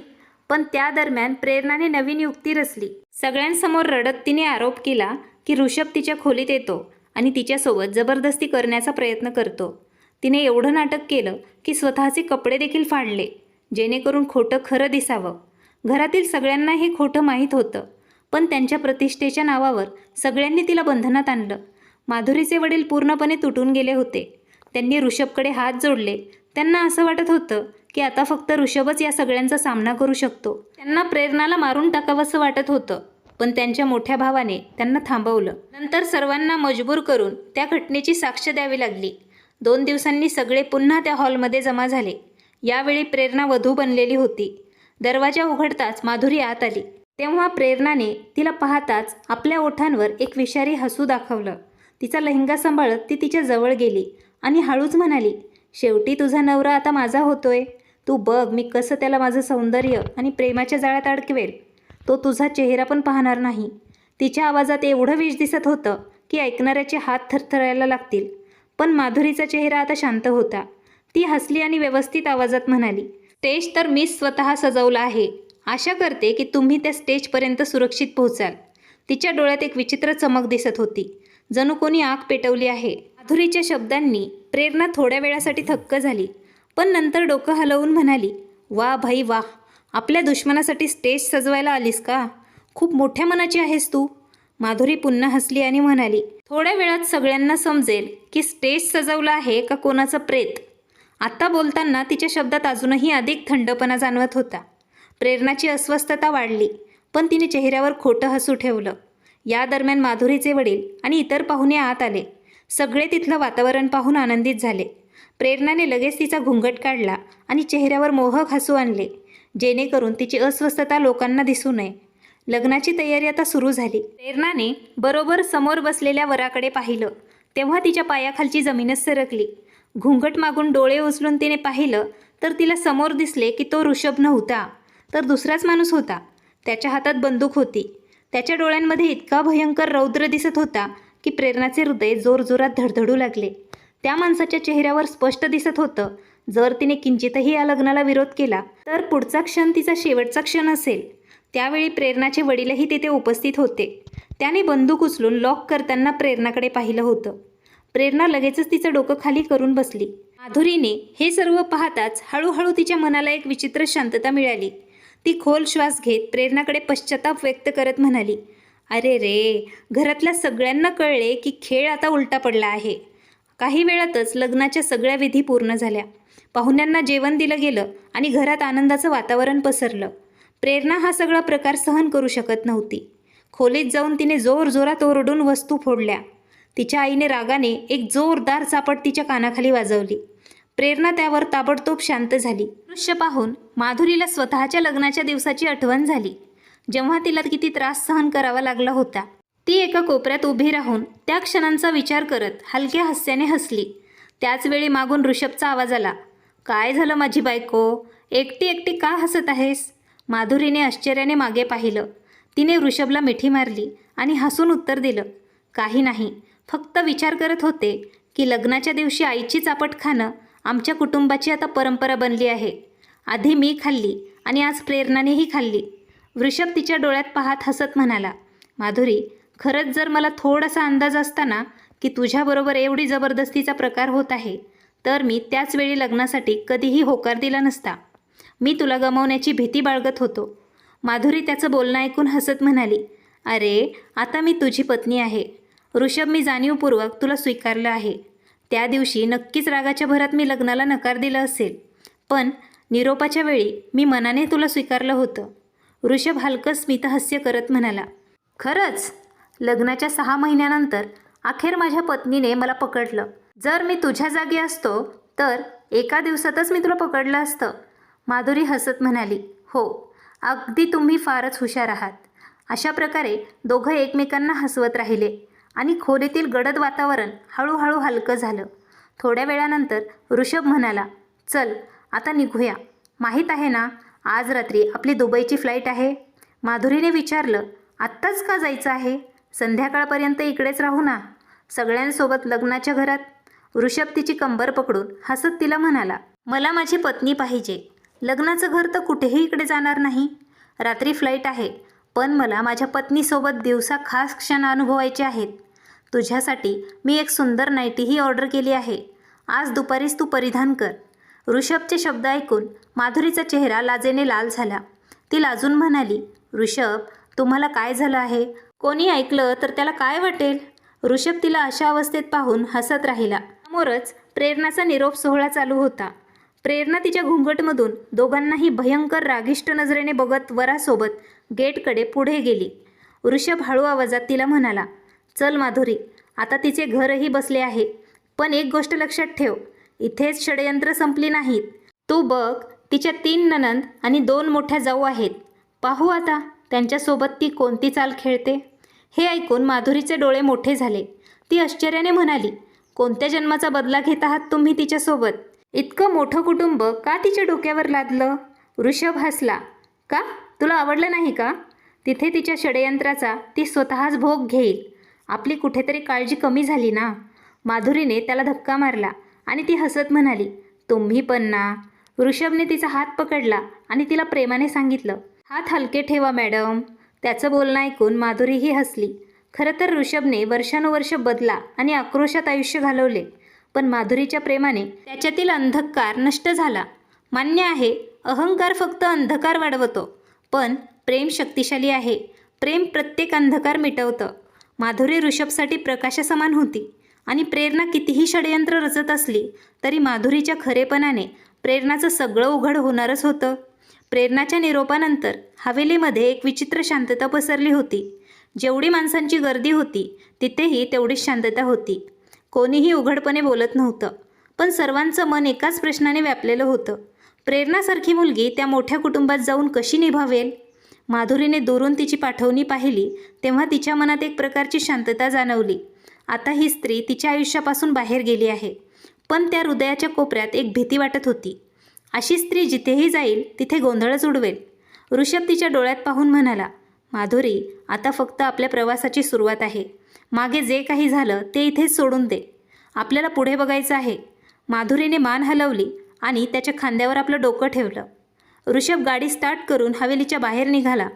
पण त्या दरम्यान प्रेरणाने नवीन युक्ती रचली. सगळ्यांसमोर रडत तिने आरोप केला की ऋषभ तिच्या खोलीत येतो आणि तिच्यासोबत जबरदस्ती करण्याचा प्रयत्न करतो. तिने एवढं नाटक केलं की स्वतःचे कपडे देखील फाडले, जेणेकरून खोटं खरं दिसावं. घरातील सगळ्यांना हे खोटं माहीत होतं, पण त्यांच्या प्रतिष्ठेच्या नावावर सगळ्यांनी तिला बंधनात आणलं. माधुरीचे वडील पूर्णपणे तुटून गेले होते. त्यांनी ऋषभकडे हात जोडले. त्यांना असं वाटत होतं की आता फक्त ऋषभच या सगळ्यांचा सामना करू शकतो. त्यांना प्रेरणाला मारून टाकावंसं वाटत होतं, पण त्यांच्या मोठ्या भावाने त्यांना थांबवलं. नंतर सर्वांना मजबूर करून त्या घटनेची साक्ष द्यावी लागली. 2 दिवसांनी सगळे पुन्हा त्या हॉलमध्ये जमा झाले. यावेळी प्रेरणा वधू बनलेली होती. दरवाजा उघडताच माधुरी आत आली. तेव्हा प्रेरणाने तिला पाहताच आपल्या ओठांवर एक विषारी हसू दाखवलं. तिचा लेहंगा सांभाळत ती तिच्या जवळ गेली आणि हळूच म्हणाली, शेवटी तुझा नवरा आता माझा होतोय. तू बघ मी कसं त्याला माझं सौंदर्य आणि प्रेमाच्या जाळ्यात अडकवेल. तो तुझा चेहरा पण पाहणार नाही. तिच्या आवाजात एवढं विष दिसत होतं की ऐकणाऱ्याचे हात थरथरायला लागतील. पण माधुरीचा चेहरा आता शांत होता. ती हसली आणि व्यवस्थित आवाजात म्हणाली, स्टेज तर मीच स्वतः सजवला आहे. आशा करते की तुम्ही त्या स्टेजपर्यंत सुरक्षित पोहोचाल. तिच्या डोळ्यात एक विचित्र चमक दिसत होती, जणू कोणी आग पेटवली आहे. माधुरीच्या शब्दांनी प्रेरणा थोड्या वेळासाठी थक्क झाली, पण नंतर डोकं हलवून म्हणाली, वा भाई वा, आपल्या दुश्मनासाठी स्टेज सजवायला आलीस का? खूप मोठ्या मनाची आहेस तू. माधुरी पुन्हा हसली आणि म्हणाली, थोड्या वेळात सगळ्यांना समजेल की स्टेज सजवलं आहे का कोणाचं प्रेत. आत्ता बोलताना तिच्या शब्दात अजूनही अधिक थंडपणा जाणवत होता. प्रेरणाची अस्वस्थता वाढली, पण तिने चेहऱ्यावर खोटं हसू ठेवलं. या दरम्यान माधुरीचे वडील आणि इतर पाहुणे आत आले. सगळे तिथलं वातावरण पाहून आनंदित झाले. प्रेरणाने लगेच तिचा घुंगट काढला आणि चेहऱ्यावर मोहक हसू आणले, जेणेकरून तिची अस्वस्थता लोकांना दिसू नये. लग्नाची तयारी आता सुरू झाली. प्रेरणाने बरोबर समोर बसलेल्या वराकडे पाहिलं, तेव्हा तिच्या पायाखालची जमीनच सरकली. घुंगट मागून डोळे उचलून तिने पाहिलं तर तिला समोर दिसले की तो ऋषभ नव्हता, तर दुसराच माणूस होता. त्याच्या हातात बंदूक होती. त्याच्या डोळ्यांमध्ये इतका भयंकर रौद्र दिसत होता की प्रेरणाचे हृदय जोरजोरात धडधडू लागले. त्या माणसाच्या चेहऱ्यावर स्पष्ट दिसत होतं, जर तिने किंचितही या लग्नाला विरोध केला तर पुढचा क्षण तिचा शेवटचा क्षण असेल. त्यावेळी प्रेरणाचे वडीलही तिथे उपस्थित होते. त्याने बंदूक उचलून लॉक करताना प्रेरणाकडे पाहिलं होतं. प्रेरणा लगेचच तिचं डोकं खाली करून बसली. माधुरीने हे सर्व पाहताच हळूहळू तिच्या मनाला एक विचित्र शांतता मिळाली. ती खोल श्वास घेत प्रेरणाकडे पश्चाताप व्यक्त करत म्हणाली, अरे रे, घरातल्या सगळ्यांना कळले की खेळ आता उलटा पडला आहे. काही वेळातच लग्नाच्या सगळ्या विधी पूर्ण झाल्या. पाहुण्यांना जेवण दिलं गेलं आणि घरात आनंदाचं वातावरण पसरलं. प्रेरणा हा सगळा प्रकार सहन करू शकत नव्हती. खोलीत जाऊन तिने जोरजोरात ओरडून वस्तू फोडल्या. तिच्या आईने रागाने एक जोरदार चापट तिच्या कानाखाली वाजवली. प्रेरणा त्यावर ताबडतोब शांत झाली. दृश्य पाहून माधुरीला स्वतःच्या लग्नाच्या दिवसाची आठवण झाली, जेव्हा तिला किती त्रास सहन करावा लागला होता. ती एका कोपऱ्यात उभी राहून त्या क्षणांचा विचार करत हलक्या हास्याने हसली. त्याचवेळी मागून ऋषभचा आवाज आला. काय झालं माझी बायको, एकटी एकटी का हसत आहेस? माधुरीने आश्चर्याने मागे पाहिलं. तिने ऋषभला मिठी मारली आणि हसून उत्तर दिलं, काही नाही, फक्त विचार करत होते की लग्नाच्या दिवशी आईची चापट खाणं आमच्या कुटुंबाची आता परंपरा बनली आहे. आधी मी खाल्ली आणि आज प्रेरणानेही खाल्ली. ऋषभ तिच्या डोळ्यात पाहत हसत म्हणाला, माधुरी, खरंच जर मला थोडासा अंदाज असता ना की तुझ्याबरोबर एवढी जबरदस्तीचा प्रकार होत आहे, तर मी त्याच वेळी लग्नासाठी कधीही होकार दिला नसता. मी तुला गमावण्याची भीती बाळगत होतो. माधुरी त्याचं बोलणं ऐकून हसत म्हणाली, अरे, आता मी तुझी पत्नी आहे. ऋषभ, मी जाणीवपूर्वक तुला स्वीकारलं आहे. त्या दिवशी नक्कीच रागाच्या भरात मी लग्नाला नकार दिला असेल, पण निरोपाच्या वेळी मी मनाने तुला स्वीकारलं होतं. ऋषभ हलकं स्मितहास्य करत म्हणाला, खरंच? लग्नाच्या 6 महिन्यानंतर अखेर माझ्या पत्नीने मला पकडलं. जर मी तुझ्या जागी असतो तर एका दिवसातच मी तुला पकडलं असतं. माधुरी हसत म्हणाली, हो, अगदी तुम्ही फारच हुशार आहात. अशा प्रकारे दोघं एकमेकांना हसवत राहिले आणि खोलीतील गडद वातावरण हळूहळू हलकं झालं. थोड्या वेळानंतर ऋषभ म्हणाला, चल आता निघूया. माहीत आहे ना, आज रात्री आपली दुबईची फ्लाईट आहे. माधुरीने विचारलं, आत्ताच का जायचं आहे? संध्याकाळपर्यंत इकडेच राहू ना, सगळ्यांसोबत लग्नाच्या घरात. ऋषभ तिची कंबर पकडून हसत तिला म्हणाला, मला माझी पत्नी पाहिजे. लग्नाचं घर तर कुठेही इकडे जाणार नाही. रात्री फ्लाईट आहे, पण मला माझ्या पत्नीसोबत दिवसा खास क्षण अनुभवायचे आहेत. तुझ्यासाठी मी एक सुंदर नाईटीही ऑर्डर केली आहे. आज दुपारीच तू परिधान कर. ऋषभचे शब्द ऐकून माधुरीचा चेहरा लाजेने लाल झाला. ती लाजून म्हणाली, ऋषभ, तुम्हाला काय झालं आहे? कोणी ऐकलं तर त्याला काय वाटेल? ऋषभ तिला अशा अवस्थेत पाहून हसत राहिला. समोरच प्रेरणाचा निरोप सोहळा चालू होता. प्रेरणा तिच्या घुंगटमधून दोघांनाही भयंकर रागिष्ट नजरेने बघत वरासोबत गेटकडे पुढे गेली. ऋषभ हळू आवाजात तिला म्हणाला, चल माधुरी, आता तिचे घरही बसले आहे. पण एक गोष्ट लक्षात ठेव, इथेच षडयंत्र संपली नाहीत. तू बघ, तिच्या 3 नणंद आणि 2 मोठ्या जाऊ आहेत. पाहू आता त्यांच्यासोबत ती कोणती चाल खेळते. हे ऐकून माधुरीचे डोळे मोठे झाले. ती आश्चर्याने म्हणाली, कोणत्या जन्माचा बदला घेत आहात तुम्ही तिच्यासोबत? इतकं मोठं कुटुंब का तिच्या डोक्यावर लादलं? ऋषभ हसला, का तुला आवडलं नाही का? तिथे तिच्या षडयंत्राचा ती स्वतःच भोग घेईल. आपली कुठेतरी काळजी कमी झाली ना. माधुरीने त्याला धक्का मारला आणि ती हसत म्हणाली, तुम्ही पण ना. ऋषभने तिचा हात पकडला आणि तिला प्रेमाने सांगितलं, हात हलके ठेवा मॅडम. त्याचं बोलणं ऐकून माधुरीही हसली. खरं तर ऋषभने वर्षानुवर्ष बदला आणि आक्रोशात आयुष्य घालवले, पण माधुरीच्या प्रेमाने त्याच्यातील अंधकार नष्ट झाला. मान्य आहे, अहंकार फक्त अंधकार वाढवतो, पण प्रेम शक्तिशाली आहे. प्रेम प्रत्येक अंधकार मिटवतं. माधुरी ऋषभसाठी प्रकाशासमान होती आणि प्रेरणा कितीही षडयंत्र रचत असली तरी माधुरीच्या खरेपणाने प्रेरणाचं सगळं उघड होणारच होतं. प्रेरणाच्या निरोपानंतर हवेलीमध्ये एक विचित्र शांतता पसरली होती. जेवढी माणसांची गर्दी होती तिथेही तेवढीच शांतता होती. कोणीही उघडपणे बोलत नव्हतं, पण सर्वांचं मन एकाच प्रश्नाने व्यापलेलं होतं. प्रेरणासारखी मुलगी त्या मोठ्या कुटुंबात जाऊन कशी निभावेल? माधुरीने दुरून तिची पाठवणी पाहिली तेव्हा तिच्या मनात एक प्रकारची शांतता जाणवली. आता ही स्त्री तिच्या आयुष्यापासून बाहेर गेली आहे, पण त्या हृदयाच्या कोपऱ्यात एक भीती वाटत होती. अशी स्त्री जिथेही जाईल तिथे गोंधळच उडवेल. ऋषभ तिच्या डोळ्यात पाहून म्हणाला, माधुरी, आता फक्त आपल्या प्रवासाची सुरुवात आहे. मागे जे काही झालं ते इथेच सोडून दे. आपल्याला पुढे बघायचं आहे. माधुरीने मान हलवली आणि त्याच्या खांद्यावर आपलं डोकं ठेवलं. ऋषभ गाडी स्टार्ट करून हवेलीच्या बाहेर निघाला.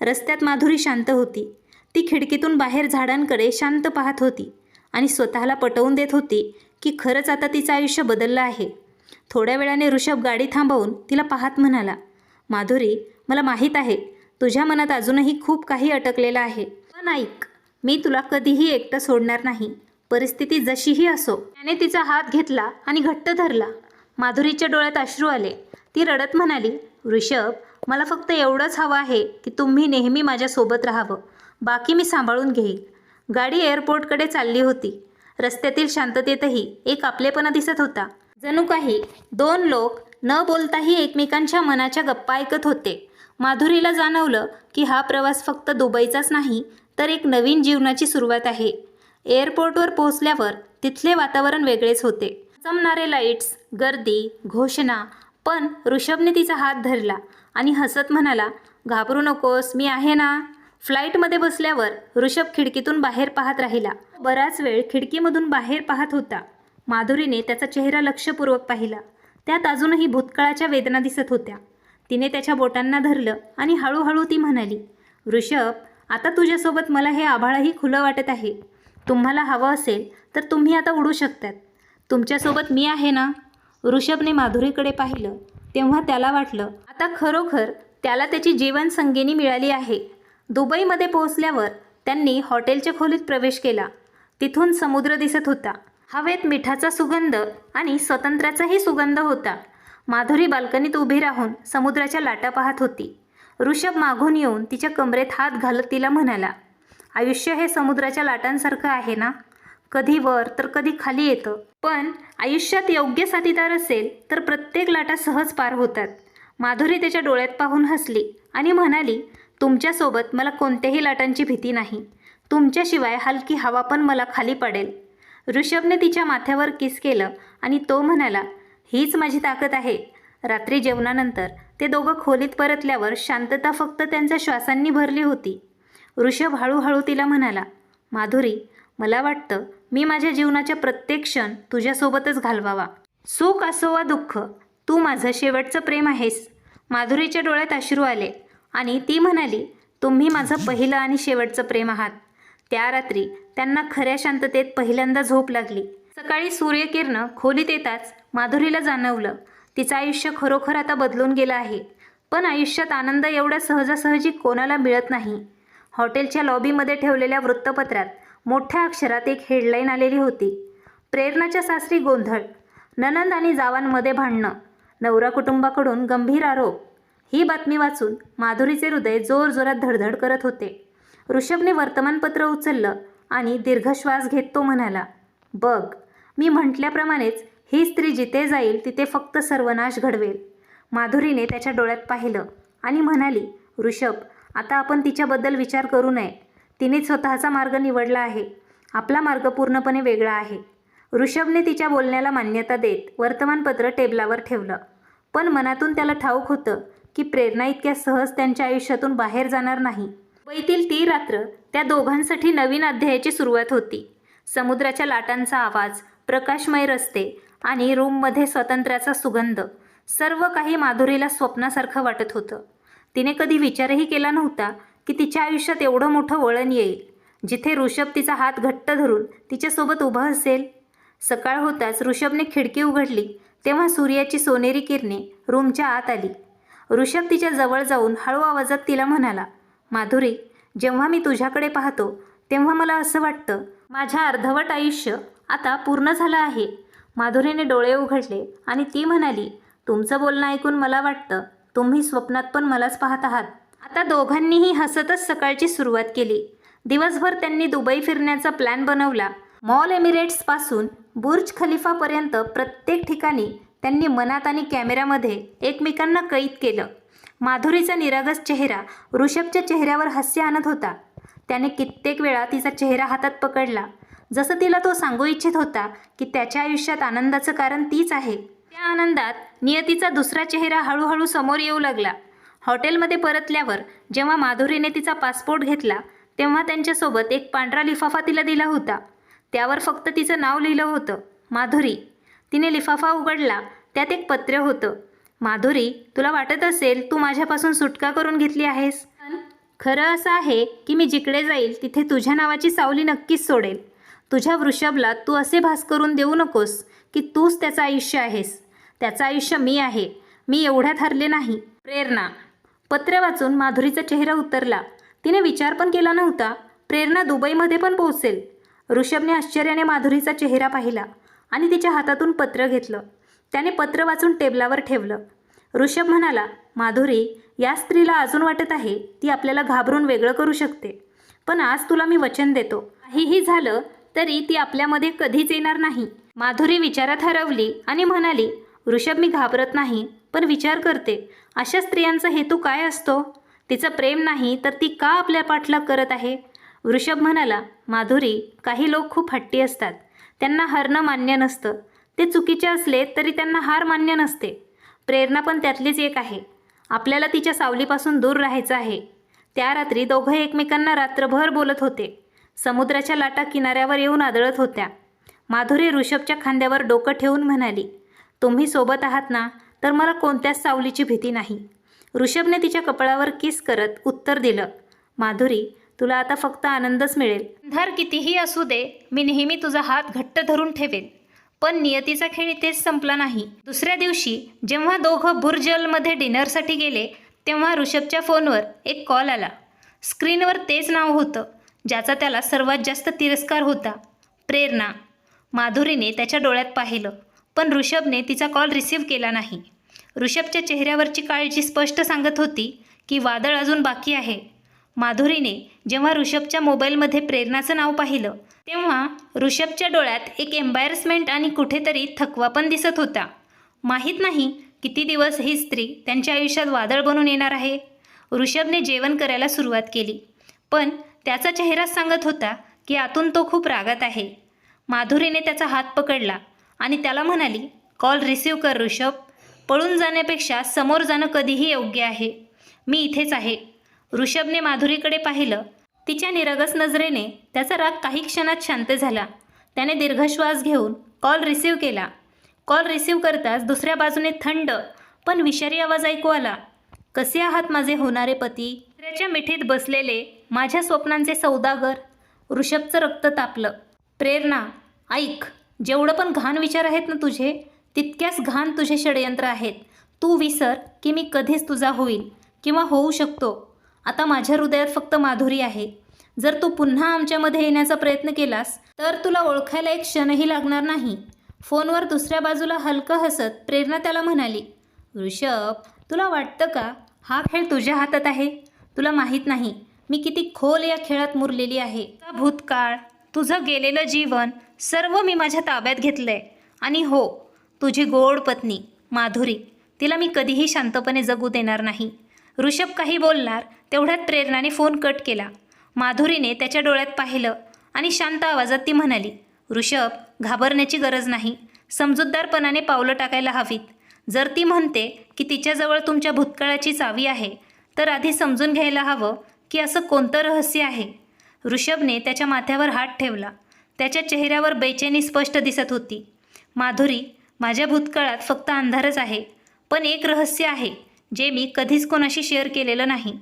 रस्त्यात माधुरी शांत होती. ती खिडकीतून बाहेर झाडांकडे शांत पाहत होती आणि स्वतःला पटवून देत होती की खरंच आता तिचं आयुष्य बदललं आहे. थोड्या वेळाने ऋषभ गाडी थांबवून तिला पाहत म्हणाला, माधुरी, मला माहीत आहे तुझ्या मनात अजूनही खूप काही अटकलेलं आहे, पण ऐक, मी तुला कधीही एकटं सोडणार नाही. परिस्थिती जशीही असो. त्याने तिचा हात घेतला आणि घट्ट धरला. माधुरीच्या डोळ्यात अश्रू आले. ती रडत म्हणाली, ऋषभ, मला फक्त एवढंच हवं आहे की तुम्ही नेहमी माझ्यासोबत राहावं. बाकी मी सांभाळून घेईन. गाडी एअरपोर्टकडे चालली होती. रस्त्यातील शांततेतही एक आपलेपणा दिसत होता. जणू काही दोन लोक न बोलताही एकमेकांच्या मनाच्या गप्पा ऐकत होते. माधुरीला जाणवलं की हा प्रवास फक्त दुबईचाच नाही, तर एक नवीन जीवनाची सुरुवात आहे. एअरपोर्टवर पोहोचल्यावर तिथले वातावरण वेगळेच होते. चमणारे लाईट्स, गर्दी, घोषणा. पण ऋषभने तिचा हात धरला आणि हसत म्हणाला, घाबरू नकोस, मी आहे ना. फ्लाईटमध्ये बसल्यावर ऋषभ खिडकीतून बाहेर पाहत राहिला. बराच वेळ खिडकीमधून बाहेर पाहत होता. माधुरीने त्याचा चेहरा लक्षपूर्वक पाहिला. त्यात अजूनही भूतकाळाच्या वेदना दिसत होत्या. तिने त्याच्या बोटांना धरलं आणि हळूहळू ती म्हणाली, ऋषभ, आता तुझ्यासोबत मला हे आभाळही खुलं वाटत आहे. तुम्हाला हवं असेल तर तुम्ही आता उडू शकतात. तुमच्यासोबत मी आहे ना. ऋषभने माधुरीकडे पाहिलं तेव्हा त्याला वाटलं आता खरोखर त्याला त्याची जीवनसंगिनी मिळाली आहे. दुबईमध्ये पोहोचल्यावर त्यांनी हॉटेलच्या खोलीत प्रवेश केला. तिथून समुद्र दिसत होता. हवेत मिठाचा सुगंध आणि स्वातंत्र्याचाही सुगंध होता. माधुरी बाल्कनीत उभी राहून समुद्राच्या लाटा पाहत होती. ऋषभ मागून येऊन तिच्या कमरेत हात घालत तिला म्हणाला, आयुष्य हे समुद्राच्या लाटांसारखं आहे ना. कधी वर तर कधी खाली येतं, पण आयुष्यात योग्य साथीदार असेल तर प्रत्येक लाटा सहज पार होतात. माधुरी त्याच्या डोळ्यात पाहून हसली आणि म्हणाली, तुमच्यासोबत मला कोणत्याही लाटांची भीती नाही. तुमच्याशिवाय हलकी हवा पण मला खाली पडेल. ऋषभने तिच्या माथ्यावर किस केलं आणि तो म्हणाला, हीच माझी ताकद आहे. रात्री जेवणानंतर ते दोघं खोलीत परतल्यावर शांतता फक्त त्यांच्या श्वासांनी भरली होती. ऋषभ हळूहळू तिला म्हणाला, माधुरी, मला वाटतं मी माझ्या जीवनाच्या प्रत्येक क्षण तुझ्यासोबतच घालवावा. सुख असो वा दुःख, तू माझं शेवटचं प्रेम आहेस. माधुरीच्या डोळ्यात अश्रू आले आणि ती म्हणाली, तुम्ही माझं पहिलं आणि शेवटचं प्रेम आहात. त्या रात्री त्यांना खऱ्या शांततेत पहिल्यांदा झोप लागली. सकाळी सूर्यकिरणं खोलीत येताच माधुरीला जाणवलं तिचं आयुष्य खरोखर आता बदलून गेलं आहे. पण आयुष्यात आनंद एवढ्या सहजासहजी कोणाला मिळत नाही. हॉटेलच्या लॉबीमध्ये ठेवलेल्या वृत्तपत्रात मोठ्या अक्षरात एक हेडलाईन आलेली होती, प्रेरणाच्या सासरी गोंधळ, नणंद आणि जावांमध्ये भांडणं, नवरा कुटुंबाकडून गंभीर आरोप. ही बातमी वाचून माधुरीचे हृदय जोरजोरात धडधड करत होते. ऋषभने वर्तमानपत्र उचललं आणि दीर्घ श्वास घेत तो म्हणाला, बघ, मी म्हटल्याप्रमाणेच ही स्त्री जिथे जाईल तिथे फक्त सर्वनाश घडवेल. माधुरीने त्याच्या डोळ्यात पाहिलं आणि म्हणाली, ऋषभ, आता आपण तिच्याबद्दल विचार करू नये. तिने स्वतःचा मार्ग निवडला आहे. आपला मार्ग पूर्णपणे वेगळा आहे. ऋषभने तिच्या बोलण्याला मान्यता देत वर्तमानपत्र टेबलावर ठेवलं. पण मनातून त्याला ठाऊक होतं की प्रेरणा इतक्या सहज त्यांच्या आयुष्यातून बाहेर जाणार नाही. मुंबईतील ती रात्र त्या दोघांसाठी नवीन अध्यायाची सुरुवात होती. समुद्राच्या लाटांचा आवाज, प्रकाशमय रस्ते आणि रूममध्ये स्वातंत्र्याचा सुगंध, सर्व काही माधुरीला स्वप्नासारखं वाटत होतं. तिने कधी विचारही केला नव्हता की तिच्या आयुष्यात एवढं मोठं वळण येईल, जिथे ऋषभ तिचा हात घट्ट धरून तिच्यासोबत उभा असेल. सकाळ होताच ऋषभने खिडकी उघडली तेव्हा सूर्याची सोनेरी किरणे रूमच्या आत आली. ऋषभ तिच्या जवळ जाऊन हळू आवाजात तिला म्हणाला, माधुरी, जेव्हा मी तुझ्याकडे पाहतो तेव्हा मला असं वाटतं माझ्या अर्धवट आयुष्य आता पूर्ण झालं आहे. माधुरीने डोळे उघडले आणि ती म्हणाली, तुमचं बोलणं ऐकून मला वाटतं तुम्ही स्वप्नात पण मलाच पाहत आहात. आता दोघांनीही हसतच सकाळची सुरुवात केली. दिवसभर त्यांनी दुबई फिरण्याचा प्लॅन बनवला. मॉल एमिरेट्सपासून बुर्ज खलिफापर्यंत प्रत्येक ठिकाणी त्यांनी मनात आणि कॅमेऱ्यामध्ये एकमेकांना कैद केलं. माधुरीचा निरागस चेहरा ऋषभच्या चेहऱ्यावर हास्य आणत होता. त्याने कित्येक वेळा तिचा चेहरा हातात पकडला, जसं तिला तो सांगू इच्छित होता की त्याच्या आयुष्यात आनंदाचं कारण तीच आहे. त्या आनंदात नियतीचा दुसरा चेहरा हळूहळू समोर येऊ लागला. हॉटेलमध्ये परतल्यावर जेव्हा माधुरीने तिचा पासपोर्ट घेतला तेव्हा त्यांच्यासोबत एक पांढरा लिफाफा तिला दिला होता. त्यावर फक्त तिचं नाव लिहिलं होतं, माधुरी. तिने लिफाफा उघडला. त्यात एक पत्र होतं. माधुरी, तुला वाटत असेल तू माझ्यापासून सुटका करून घेतली आहेस, पण खरं असं आहे की मी जिकडे जाईल तिथे तुझ्या नावाची सावली नक्कीच सोडेल. तुझ्या वृषभला तू असे भास करून देऊ नकोस की तूच त्याचं आयुष्य आहेस. त्याचं आयुष्य मी आहे. मी एवढ्यात हरले नाही. प्रेरणा. पत्र वाचून माधुरीचा चेहरा उतरला. तिने विचार पण केला नव्हता प्रेरणा दुबईमध्ये पण पोहोचेल. ऋषभने आश्चर्याने माधुरीचा चेहरा पाहिला आणि तिच्या हातातून पत्र घेतलं. त्याने पत्र वाचून टेबलावर ठेवलं. ऋषभ म्हणाला, माधुरी, या स्त्रीला अजून वाटत आहे ती आपल्याला घाबरून वेगळं करू शकते, पण आज तुला मी वचन देतो, काहीही झालं तरी ती आपल्यामध्ये कधीच येणार नाही. माधुरी विचारात हरवली आणि म्हणाली, ऋषभ, मी घाबरत नाही, पण विचार करते, अशा स्त्रियांचा हेतू काय असतो? तिचं प्रेम नाही तर ती का आपल्या पाठलाग करत आहे? ऋषभ म्हणाला, माधुरी, काही लोक खूप हट्टी असतात. त्यांना हारणं मान्य नसतं. ते चुकीचे असले तरी त्यांना हार मान्य नसते. प्रेरणा पण त्यातलीच एक आहे. आपल्याला तिच्या सावलीपासून दूर राहायचं आहे. त्या रात्री दोघं एकमेकांना रात्रभर बोलत होते. समुद्राच्या लाटा किनाऱ्यावर येऊन आदळत होत्या. माधुरी ऋषभच्या खांद्यावर डोकं ठेवून म्हणाली, तुम्ही सोबत आहात ना, तर मला कोणत्याच सावलीची भीती नाही. ऋषभने तिच्या कपाळावर किस करत उत्तर दिलं, माधुरी, तुला आता फक्त आनंदच मिळेल. अंधार कितीही असू दे, मी नेहमी तुझा हात घट्ट धरून ठेवेल. पण नियतीचा खेळ इथेच संपला नाही. दुसऱ्या दिवशी जेव्हा दोघं बुर्जलमध्ये डिनरसाठी गेले, तेव्हा ऋषभच्या फोनवर एक कॉल आला. स्क्रीनवर तेच नाव होतं ज्याचा त्याला सर्वात जास्त तिरस्कार होता, प्रेरणा. माधुरीने त्याच्या डोळ्यात पाहिलं, पण ऋषभने तिचा कॉल रिसीव्ह केला नाही. ऋषभच्या चेहऱ्यावरची काळजी स्पष्ट सांगत होती की वादळ अजून बाकी आहे. माधुरीने जेव्हा ऋषभच्या मोबाईलमध्ये प्रेरणाचं नाव पाहिलं, तेव्हा ऋषभच्या डोळ्यात एक एम्बॅरसमेंट आणि कुठेतरी थकवा पण दिसत होता. माहीत नाही किती दिवस ही स्त्री त्यांच्या आयुष्यात वादळ बनून येणार आहे. ऋषभने जेवण करायला सुरुवात केली, पण त्याचा चेहरा सांगत होता की आतून तो खूप रागात आहे. माधुरीने त्याचा हात पकडला आणि त्याला म्हणाली, कॉल रिसीव्ह कर ऋषभ. पळून जाण्यापेक्षा समोर जाणं कधीही योग्य आहे. मी इथेच आहे. ऋषभने माधुरीकडे पाहिलं. तिच्या निरगस नजरेने त्याचा राग काही क्षणात शांत झाला. त्याने दीर्घश्वास घेऊन कॉल रिसीव्ह केला. कॉल रिसीव्ह करताच दुसऱ्या बाजूने थंड पण विषारी आवाज ऐकू आला, कसे आहात माझे होणारे पती? त्याच्या मिठीत बसलेले माझ्या स्वप्नांचे सौदागर. ऋषभचं रक्त तापलं. प्रेरणा, ऐक, जेवढं पण घाण विचार आहेत ना तुझे, तितक्याच घाण तुझे षडयंत्र आहेत. तू विसर की मी कधीच तुझा होईल किंवा होऊ शकतो. आता माझ्या हृदयात फक्त माधुरी आहे. जर तू पुन्हा आमच्यामध्ये येण्याचा प्रयत्न केलास तर तुला ओळखायला एक क्षणही लागणार नाही. फोनवर दुसऱ्या बाजूला हलकं हसत प्रेरणा त्याला म्हणाली, ऋषभ, तुला वाटतं का हा खेळ तुझ्या हातात आहे? तुला माहीत नाही मी किती खोल या खेळात मुरलेली आहे. भूतकाळ, तुझं गेलेलं जीवन सर्व मी माझ्या ताब्यात घेतलंय. आणि हो, तुझी गोड पत्नी माधुरी, तिला मी कधीही शांतपणे जगू देणार नाही. ऋषभ काही बोलणार तेवढ्यात प्रेरणाने फोन कट केला. माधुरीने त्याच्या डोळ्यात पाहिलं आणि शांत आवाजात ती म्हणाली, ऋषभ, घाबरण्याची गरज नाही. समजूतदारपणाने पावलं टाकायला हवीत. जर ती म्हणते की तिच्याजवळ तुमच्या भूतकाळाची चावी आहे, तर आधी समजून घ्यायला हवं की असं कोणतं रहस्य आहे. ऋषभने त्याच्या माथ्यावर हात ठेवला. त्याच्या चेहऱ्यावर बेचैनी स्पष्ट दिसत होती. माधुरी, माझ्या भूतकाळात फक्त अंधारच आहे, पण एक रहस्य आहे जे मी कधीच कोणाशी शेअर केलेलं नाही.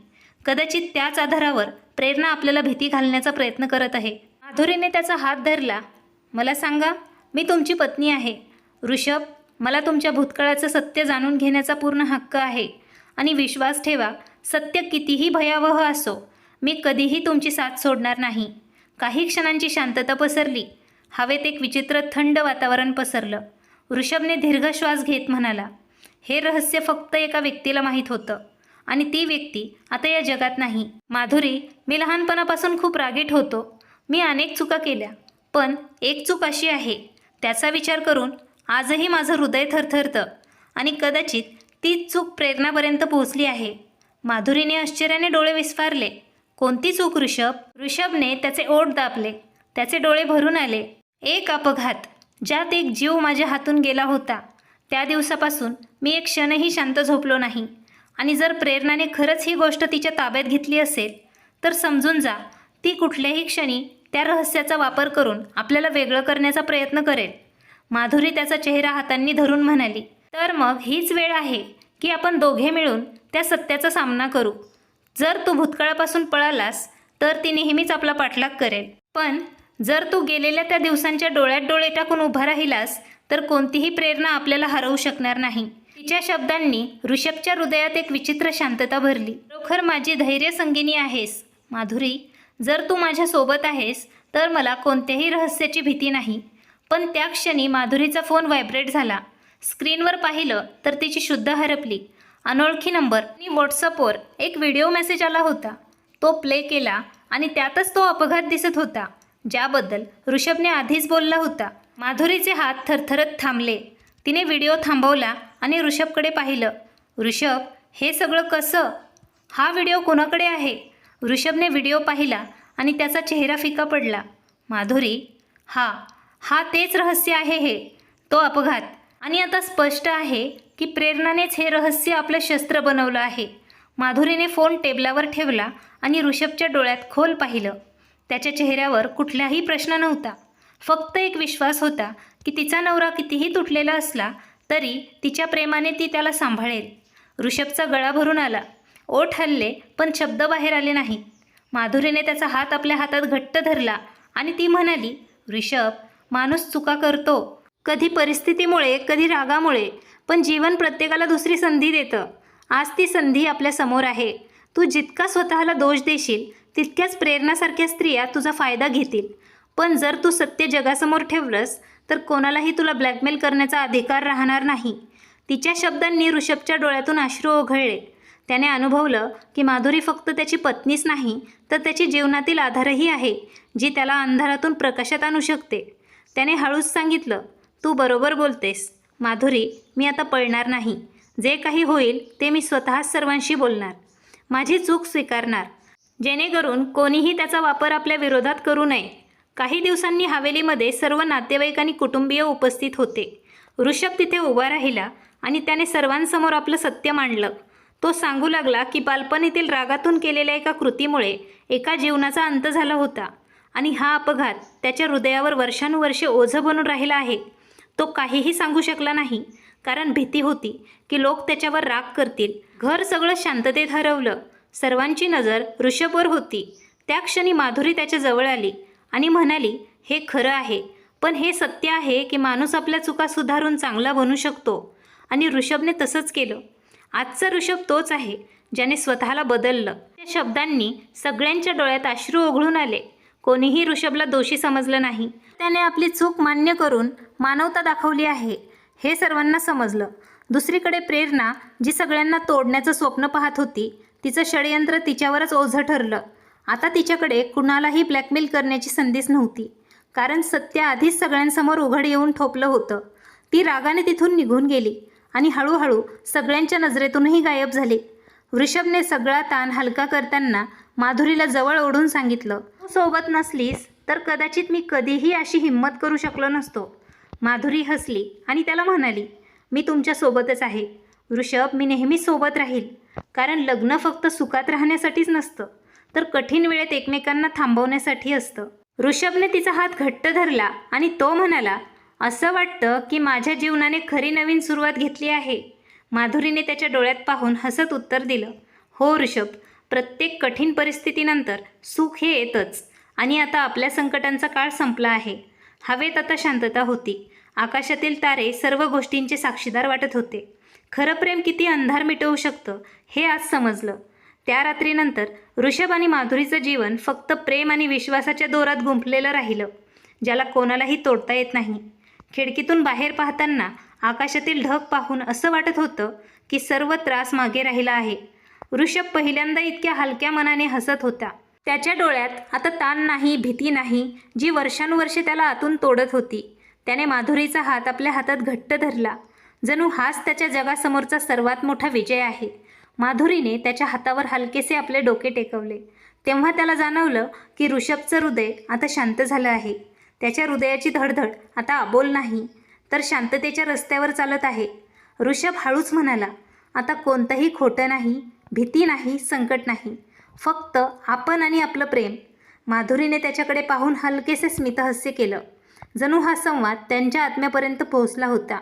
कदाचित त्याच आधारावर प्रेरणा आपल्याला भीती घालण्याचा प्रयत्न करत आहे. माधुरीने त्याचा हात धरला. मला सांगा, मी तुमची पत्नी आहे. ऋषभ, मला तुमच्या भूतकाळाचं सत्य जाणून घेण्याचा पूर्ण हक्क आहे. आणि विश्वास ठेवा, सत्य कितीही भयावह असो, मी कधीही तुमची साथ सोडणार नाही. काही क्षणांची शांतता पसरली. हवेत एक विचित्र थंड वातावरण पसरलं. ऋषभने दीर्घ श्वास घेत म्हणाला, हे रहस्य फक्त एका व्यक्तीला माहीत होतं आणि ती व्यक्ती आता या जगात नाही. माधुरी, मी लहानपणापासून खूप रागीट होतो. मी अनेक चुका केल्या, पण एक चूक अशी आहे, त्याचा विचार करून आजही माझं हृदय थरथरतं आणि कदाचित तीच चूक प्रेरणापर्यंत पोहोचली आहे. माधुरीने आश्चर्याने डोळे विस्फारले. कोणती चूक ऋषभ? ऋषभने त्याचे ओठ दाबले. त्याचे डोळे भरून आले. एक अपघात ज्यात एक जीव माझ्या हातून गेला होता. त्या दिवसापासून मी एक क्षणही शांत झोपलो नाही. आणि जर प्रेरणाने खरंच ही गोष्ट तिच्या ताब्यात घेतली असेल तर समजून जा, ती कुठल्याही क्षणी त्या रहस्याचा वापर करून आपल्याला वेगळं करण्याचा प्रयत्न करेल. माधुरी त्याचा चेहरा हातांनी धरून म्हणाली, तर मग हीच वेळ आहे की आपण दोघे मिळून त्या सत्याचा सामना करू. जर तू भूतकाळापासून पळालास तर ती नेहमीच आपला पाठलाग करेल, पण जर तू गेलेल्या त्या दिवसांच्या डोळ्यात डोळे टाकून उभा राहिलास तर कोणतीही प्रेरणा आपल्याला हरवू शकणार नाही. तिच्या शब्दांनी ऋषभच्या हृदयात एक विचित्र शांतता भरली. खरोखर माझी धैर्य संगिनी आहेस माधुरी. जर तू माझ्या सोबत आहेस तर मला कोणत्याही रहस्याची भीती नाही. पण त्या क्षणी माधुरीचा फोन व्हायब्रेट झाला. स्क्रीनवर पाहिलं तर तिची शुद्ध हरपली. अनोळखी नंबर आणि व्हॉट्सअपवर एक व्हिडिओ मेसेज आला होता. तो प्ले केला आणि त्यातच तो अपघात दिसत होता. ज्याबद्दल ऋषभने आधीच बोलला होता. माधुरीचे हात थरथरत थांबले. तिने व्हिडिओ थांबवला आणि ऋषभकडे पाहिलं. ऋषभ, हे सगळं कसं? हा व्हिडिओ कोणाकडे आहे? ऋषभने व्हिडिओ पाहिला आणि त्याचा चेहरा फिका पडला. माधुरी, हा तेच रहस्य आहे. हे तो अपघात. आणि आता स्पष्ट आहे की प्रेरणानेच हे रहस्य आपलं शस्त्र बनवलं आहे. माधुरीने फोन टेबलावर ठेवला आणि ऋषभच्या डोळ्यात खोल पाहिलं. त्याच्या चेहऱ्यावर कुठलाही प्रश्न नव्हता. फक्त एक विश्वास होता की तिचा नवरा कितीही तुटलेला असला तरी तिच्या प्रेमाने ती त्याला सांभाळेल. ऋषभचा गळा भरून आला. ओठ हलले पण शब्द बाहेर आले नाहीत. माधुरीने त्याचा हात आपल्या हातात घट्ट धरला आणि ती म्हणाली, ऋषभ, माणूस चुका करतो. कधी परिस्थितीमुळे, कधी रागामुळे, पण जीवन प्रत्येकाला दुसरी संधी देतं. आज ती संधी आपल्या समोर आहे. तू जितका स्वतःला दोष देशील तितक्याच प्रेरणासारख्या स्त्रिया तुझा फायदा घेतील. पण जर तू सत्य जगासमोर ठेवलंस तर कोणालाही तुला ब्लॅकमेल करण्याचा अधिकार राहणार नाही. तिच्या शब्दांनी ऋषभच्या डोळ्यातून अश्रू ओघळले. त्याने अनुभवलं की माधुरी फक्त त्याची पत्नीच नाही तर त्याची जीवनातील आधारही आहे, जी त्याला अंधारातून प्रकाशात आणू शकते. त्याने हळूच सांगितलं, तू बरोबर बोलतेस माधुरी, मी आता पळणार नाही. जे काही होईल ते मी स्वतःच सर्वांशी बोलणार, माझी चूक स्वीकारणार, जेणेकरून कोणीही त्याचा वापर आपल्या विरोधात करू नये. काही दिवसांनी हवेलीमध्ये सर्व नातेवाईक आणि कुटुंबीय उपस्थित होते. ऋषभ तिथे उभा राहिला आणि त्याने सर्वांसमोर आपलं सत्य मांडलं. तो सांगू लागला की बालपणीतील रागातून केलेल्या एका कृतीमुळे एका जीवनाचा अंत झाला होता आणि हा अपघात त्याच्या हृदयावर वर्षानुवर्षे ओझं बनून राहिला आहे. तो काहीही सांगू शकला नाही, कारण भीती होती की लोक त्याच्यावर राग करतील. घर सगळं शांततेत हरवलं. सर्वांची नजर ऋषभवर होती. त्या क्षणी माधुरी त्याच्या जवळ आली आणि म्हणाली, हे खरं आहे, पण हे सत्य आहे की माणूस आपल्या चुका सुधारून चांगला बनू शकतो. आणि ऋषभने तसंच केलं. आजचा ऋषभ तोच आहे ज्याने स्वतःला बदललं. त्या शब्दांनी सगळ्यांच्या डोळ्यात अश्रू ओघळून आले. कोणीही ऋषभला दोषी समजलं नाही. त्याने आपली चूक मान्य करून मानवता दाखवली आहे, हे सर्वांना समजलं. दुसरीकडे प्रेरणा, जी सगळ्यांना तोडण्याचं स्वप्न पाहत होती, तिचं षडयंत्र तिच्यावरच ओझं ठरलं. आता तिच्याकडे कुणालाही ब्लॅकमेल करण्याची संधीच नव्हती, कारण सत्य आधीच सगळ्यांसमोर उघड येऊन ठोपलं होतं. ती रागाने तिथून निघून गेली आणि हळूहळू सगळ्यांच्या नजरेतूनही गायब झाली. ऋषभने सगळा ताण हलका करताना माधुरीला जवळ ओढून सांगितलं, तू सोबत नसलीस तर कदाचित मी कधीही अशी हिंमत करू शकलो नसतो. माधुरी हसली आणि त्याला म्हणाली, मी तुमच्यासोबतच आहे ऋषभ, मी नेहमी सोबत राहील. कारण लग्न फक्त सुखात राहण्यासाठीच नसतं, तर कठीण वेळेत एकमेकांना थांबवण्यासाठी असतं. ऋषभने तिचा हात घट्ट धरला आणि तो म्हणाला, असं वाटतं की माझ्या जीवनाने खरी नवीन सुरुवात घेतली आहे. माधुरीने त्याच्या डोळ्यात पाहून हसत उत्तर दिलं, हो ऋषभ, प्रत्येक कठीण परिस्थितीनंतर सुख हे येतच. आणि आता आपल्या संकटांचा काळ संपला आहे. हवेत आता शांतता होती. आकाशातील तारे सर्व गोष्टींचे साक्षीदार वाटत होते. खरं प्रेम किती अंधार मिटवू शकतं हे आज समजलं. त्या रात्रीनंतर ऋषभ आणि माधुरीचं जीवन फक्त प्रेम आणि विश्वासाच्या दोरात गुंफलेलं राहिलं, ज्याला कोणालाही तोडता येत नाही. खिडकीतून बाहेर पाहताना आकाशातील ढग पाहून असं वाटत होतं की सर्व त्रास मागे राहिला आहे. ऋषभ पहिल्यांदा इतक्या हलक्या मनाने हसत होता. त्याच्या डोळ्यात आता ताण नाही, भीती नाही, जी वर्षानुवर्षे त्याला आतून तोडत होती. त्याने माधुरीचा हात आपल्या हातात घट्ट धरला, जणू हाच त्याच्या जगासमोरचा सर्वात मोठा विजय आहे. माधुरीने त्याच्या हातावर हलकेसे आपले डोके टेकवले. तेव्हा त्याला जाणवलं की ऋषभचं हृदय आता शांत झालं आहे. त्याच्या हृदयाची धडधड आता अबोल नाही, तर शांततेच्या रस्त्यावर चालत आहे. ऋषभ हळूच म्हणाला, आता कोणतंही खोटं नाही, भीती नाही, संकट नाही, फक्त आपण आणि आपलं प्रेम. माधुरीने त्याच्याकडे पाहून हलकेसे स्मितहास्य केलं, जणू हा संवाद त्यांच्या आत्म्यापर्यंत पोहोचला होता.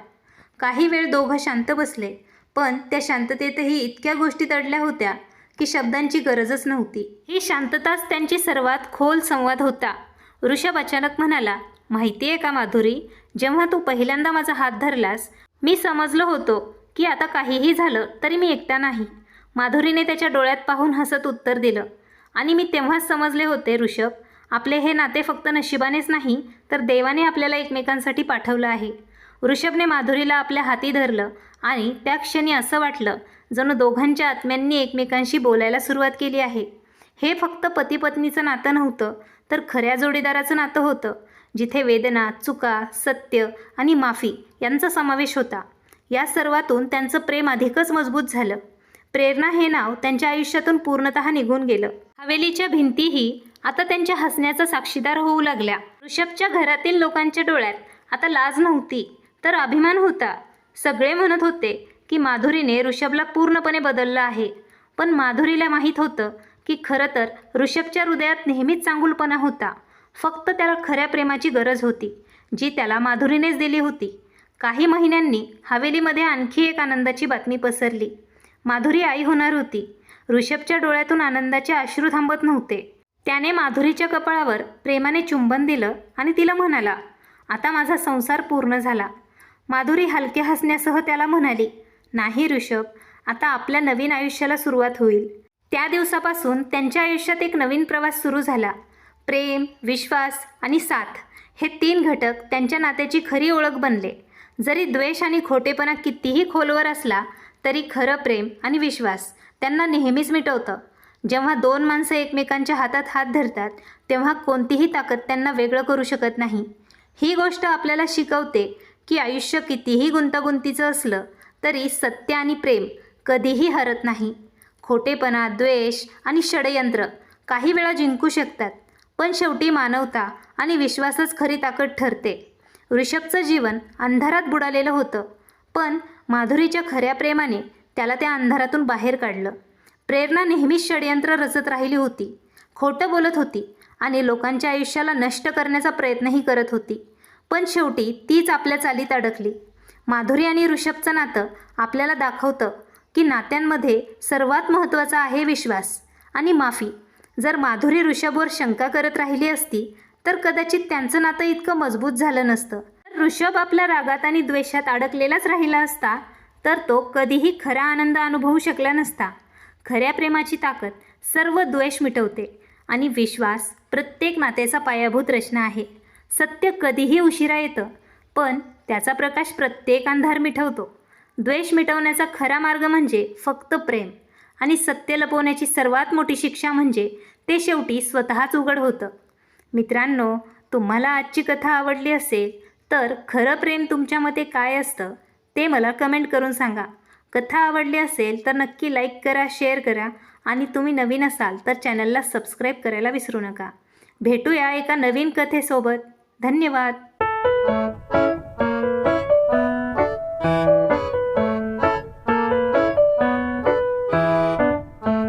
काही वेळ दोघं शांत बसले, पण त्या शांततेतही इतक्या गोष्टी दडल्या होत्या की शब्दांची गरजच नव्हती. ही शांतताच त्यांची सर्वात खोल संवाद होता. ऋषभ अचानक म्हणाला, माहिती आहे का माधुरी, जेव्हा तू पहिल्यांदा माझा हात धरलास मी समजलो होतो की आता काहीही झालं तरी मी एकटा नाही. माधुरीने त्याच्या डोळ्यात पाहून हसत उत्तर दिलं, आणि मी तेव्हाच समजले होते ऋषभ, आपले हे नाते फक्त नशिबानेच नाही तर देवाने आपल्याला एकमेकांसाठी पाठवलं आहे. ऋषभने माधुरीला आपल्या हाती धरलं आणि त्या क्षणी असं वाटलं जणू दोघांच्या आत्म्यांनी एकमेकांशी बोलायला सुरुवात केली आहे. हे फक्त पती पत्नीचं नातं नव्हतं, तर खऱ्या जोडीदाराचं नातं होतं, जिथे वेदना, चुका, सत्य आणि माफी यांचा समावेश होता. या सर्वातून त्यांचं प्रेम अधिकच मजबूत झालं. प्रेरणा हे नाव त्यांच्या आयुष्यातून पूर्णतः निघून गेलं. हवेलीच्या भिंतीही आता त्यांच्या हसण्याचा साक्षीदार होऊ लागल्या. ऋषभच्या घरातील लोकांच्या डोळ्यात आता लाज नव्हती, तर अभिमान होता. सगळे म्हणत होते की माधुरीने ऋषभला पूर्णपणे बदललं आहे. पण माधुरीला माहीत होतं की खरं तर ऋषभच्या हृदयात नेहमीच चांगुलपणा होता. फक्त त्याला खऱ्या प्रेमाची गरज होती, जी त्याला माधुरीनेच दिली होती. काही महिन्यांनी हवेलीमध्ये आणखी एक आनंदाची बातमी पसरली. माधुरी आई होणार होती. ऋषभच्या डोळ्यातून आनंदाचे अश्रू थांबत नव्हते. त्याने माधुरीच्या कपाळावर प्रेमाने चुंबन दिलं आणि तिला म्हणाला, आता माझा संसार पूर्ण झाला. माधुरी हलक्या हसण्यासह त्याला म्हणाली, नाही ऋषभ, आता आपल्या नवीन आयुष्याला सुरुवात होईल. त्या दिवसापासून त्यांच्या आयुष्यात एक नवीन प्रवास सुरू झाला. प्रेम, विश्वास आणि साथ हे 3 घटक त्यांच्या नात्याची खरी ओळख बनले. जरी द्वेष आणि खोटेपणा कितीही खोलवर असला, तरी खरं प्रेम आणि विश्वास त्यांना नेहमीच मिटवतं. जेव्हा 2 माणसं एकमेकांच्या हातात हात धरतात, तेव्हा कोणतीही ताकद त्यांना वेगळं करू शकत नाही. ही गोष्ट आपल्याला शिकवते की आयुष्य कितीही गुंतागुंतीचं असलं, तरी सत्य आणि प्रेम कधीही हरत नाही. खोटेपणा, द्वेष आणि षडयंत्र काही वेळा जिंकू शकतात, पण शेवटी मानवता आणि विश्वासच खरी ताकद ठरते. ऋषभचं जीवन अंधारात बुडालेलं होतं, पण माधुरीच्या खऱ्या प्रेमाने त्याला त्या अंधारातून बाहेर काढलं. प्रेरणा नेहमीच षडयंत्र रचत राहिली होती, खोटं बोलत होती आणि लोकांच्या आयुष्याला नष्ट करण्याचा प्रयत्नही करत होती. पण शेवटी तीच आपल्या चालीत अडकली. माधुरी आणि ऋषभचं नातं आपल्याला दाखवतं की नात्यांमध्ये सर्वात महत्त्वाचा आहे विश्वास आणि माफी. जर माधुरी ऋषभवर शंका करत राहिली असती, तर कदाचित त्यांचं नातं इतकं मजबूत झालं नसतं. ऋषभ आपल्या रागात आणि द्वेषात अडकलेलाच राहिला असता, तर तो कधीही खरा आनंद अनुभवू शकला नसता. खऱ्या प्रेमाची ताकद सर्व द्वेष मिटवते आणि विश्वास प्रत्येक नात्याचा पायाभूत रचना आहे. सत्य कधीही उशिरा येतं, पण त्याचा प्रकाश प्रत्येक अंधार मिटवतो. द्वेष मिटवण्याचा खरा मार्ग म्हणजे फक्त प्रेम, आणि सत्य लपवण्याची सर्वात मोठी शिक्षा म्हणजे ते शेवटी स्वतःच उघड होतं. मित्रांनो, तुम्हाला आजची कथा आवडली असेल तर खरं प्रेम तुमच्या मते काय असतं ते मला कमेंट करून सांगा. कथा आवडली असेल तर नक्की लाईक करा, शेअर करा आणि तुम्ही नवीन असाल तर चॅनलला सबस्क्राईब करायला विसरू नका. भेटूया एका नवीन कथेसोबत. धन्यवाद.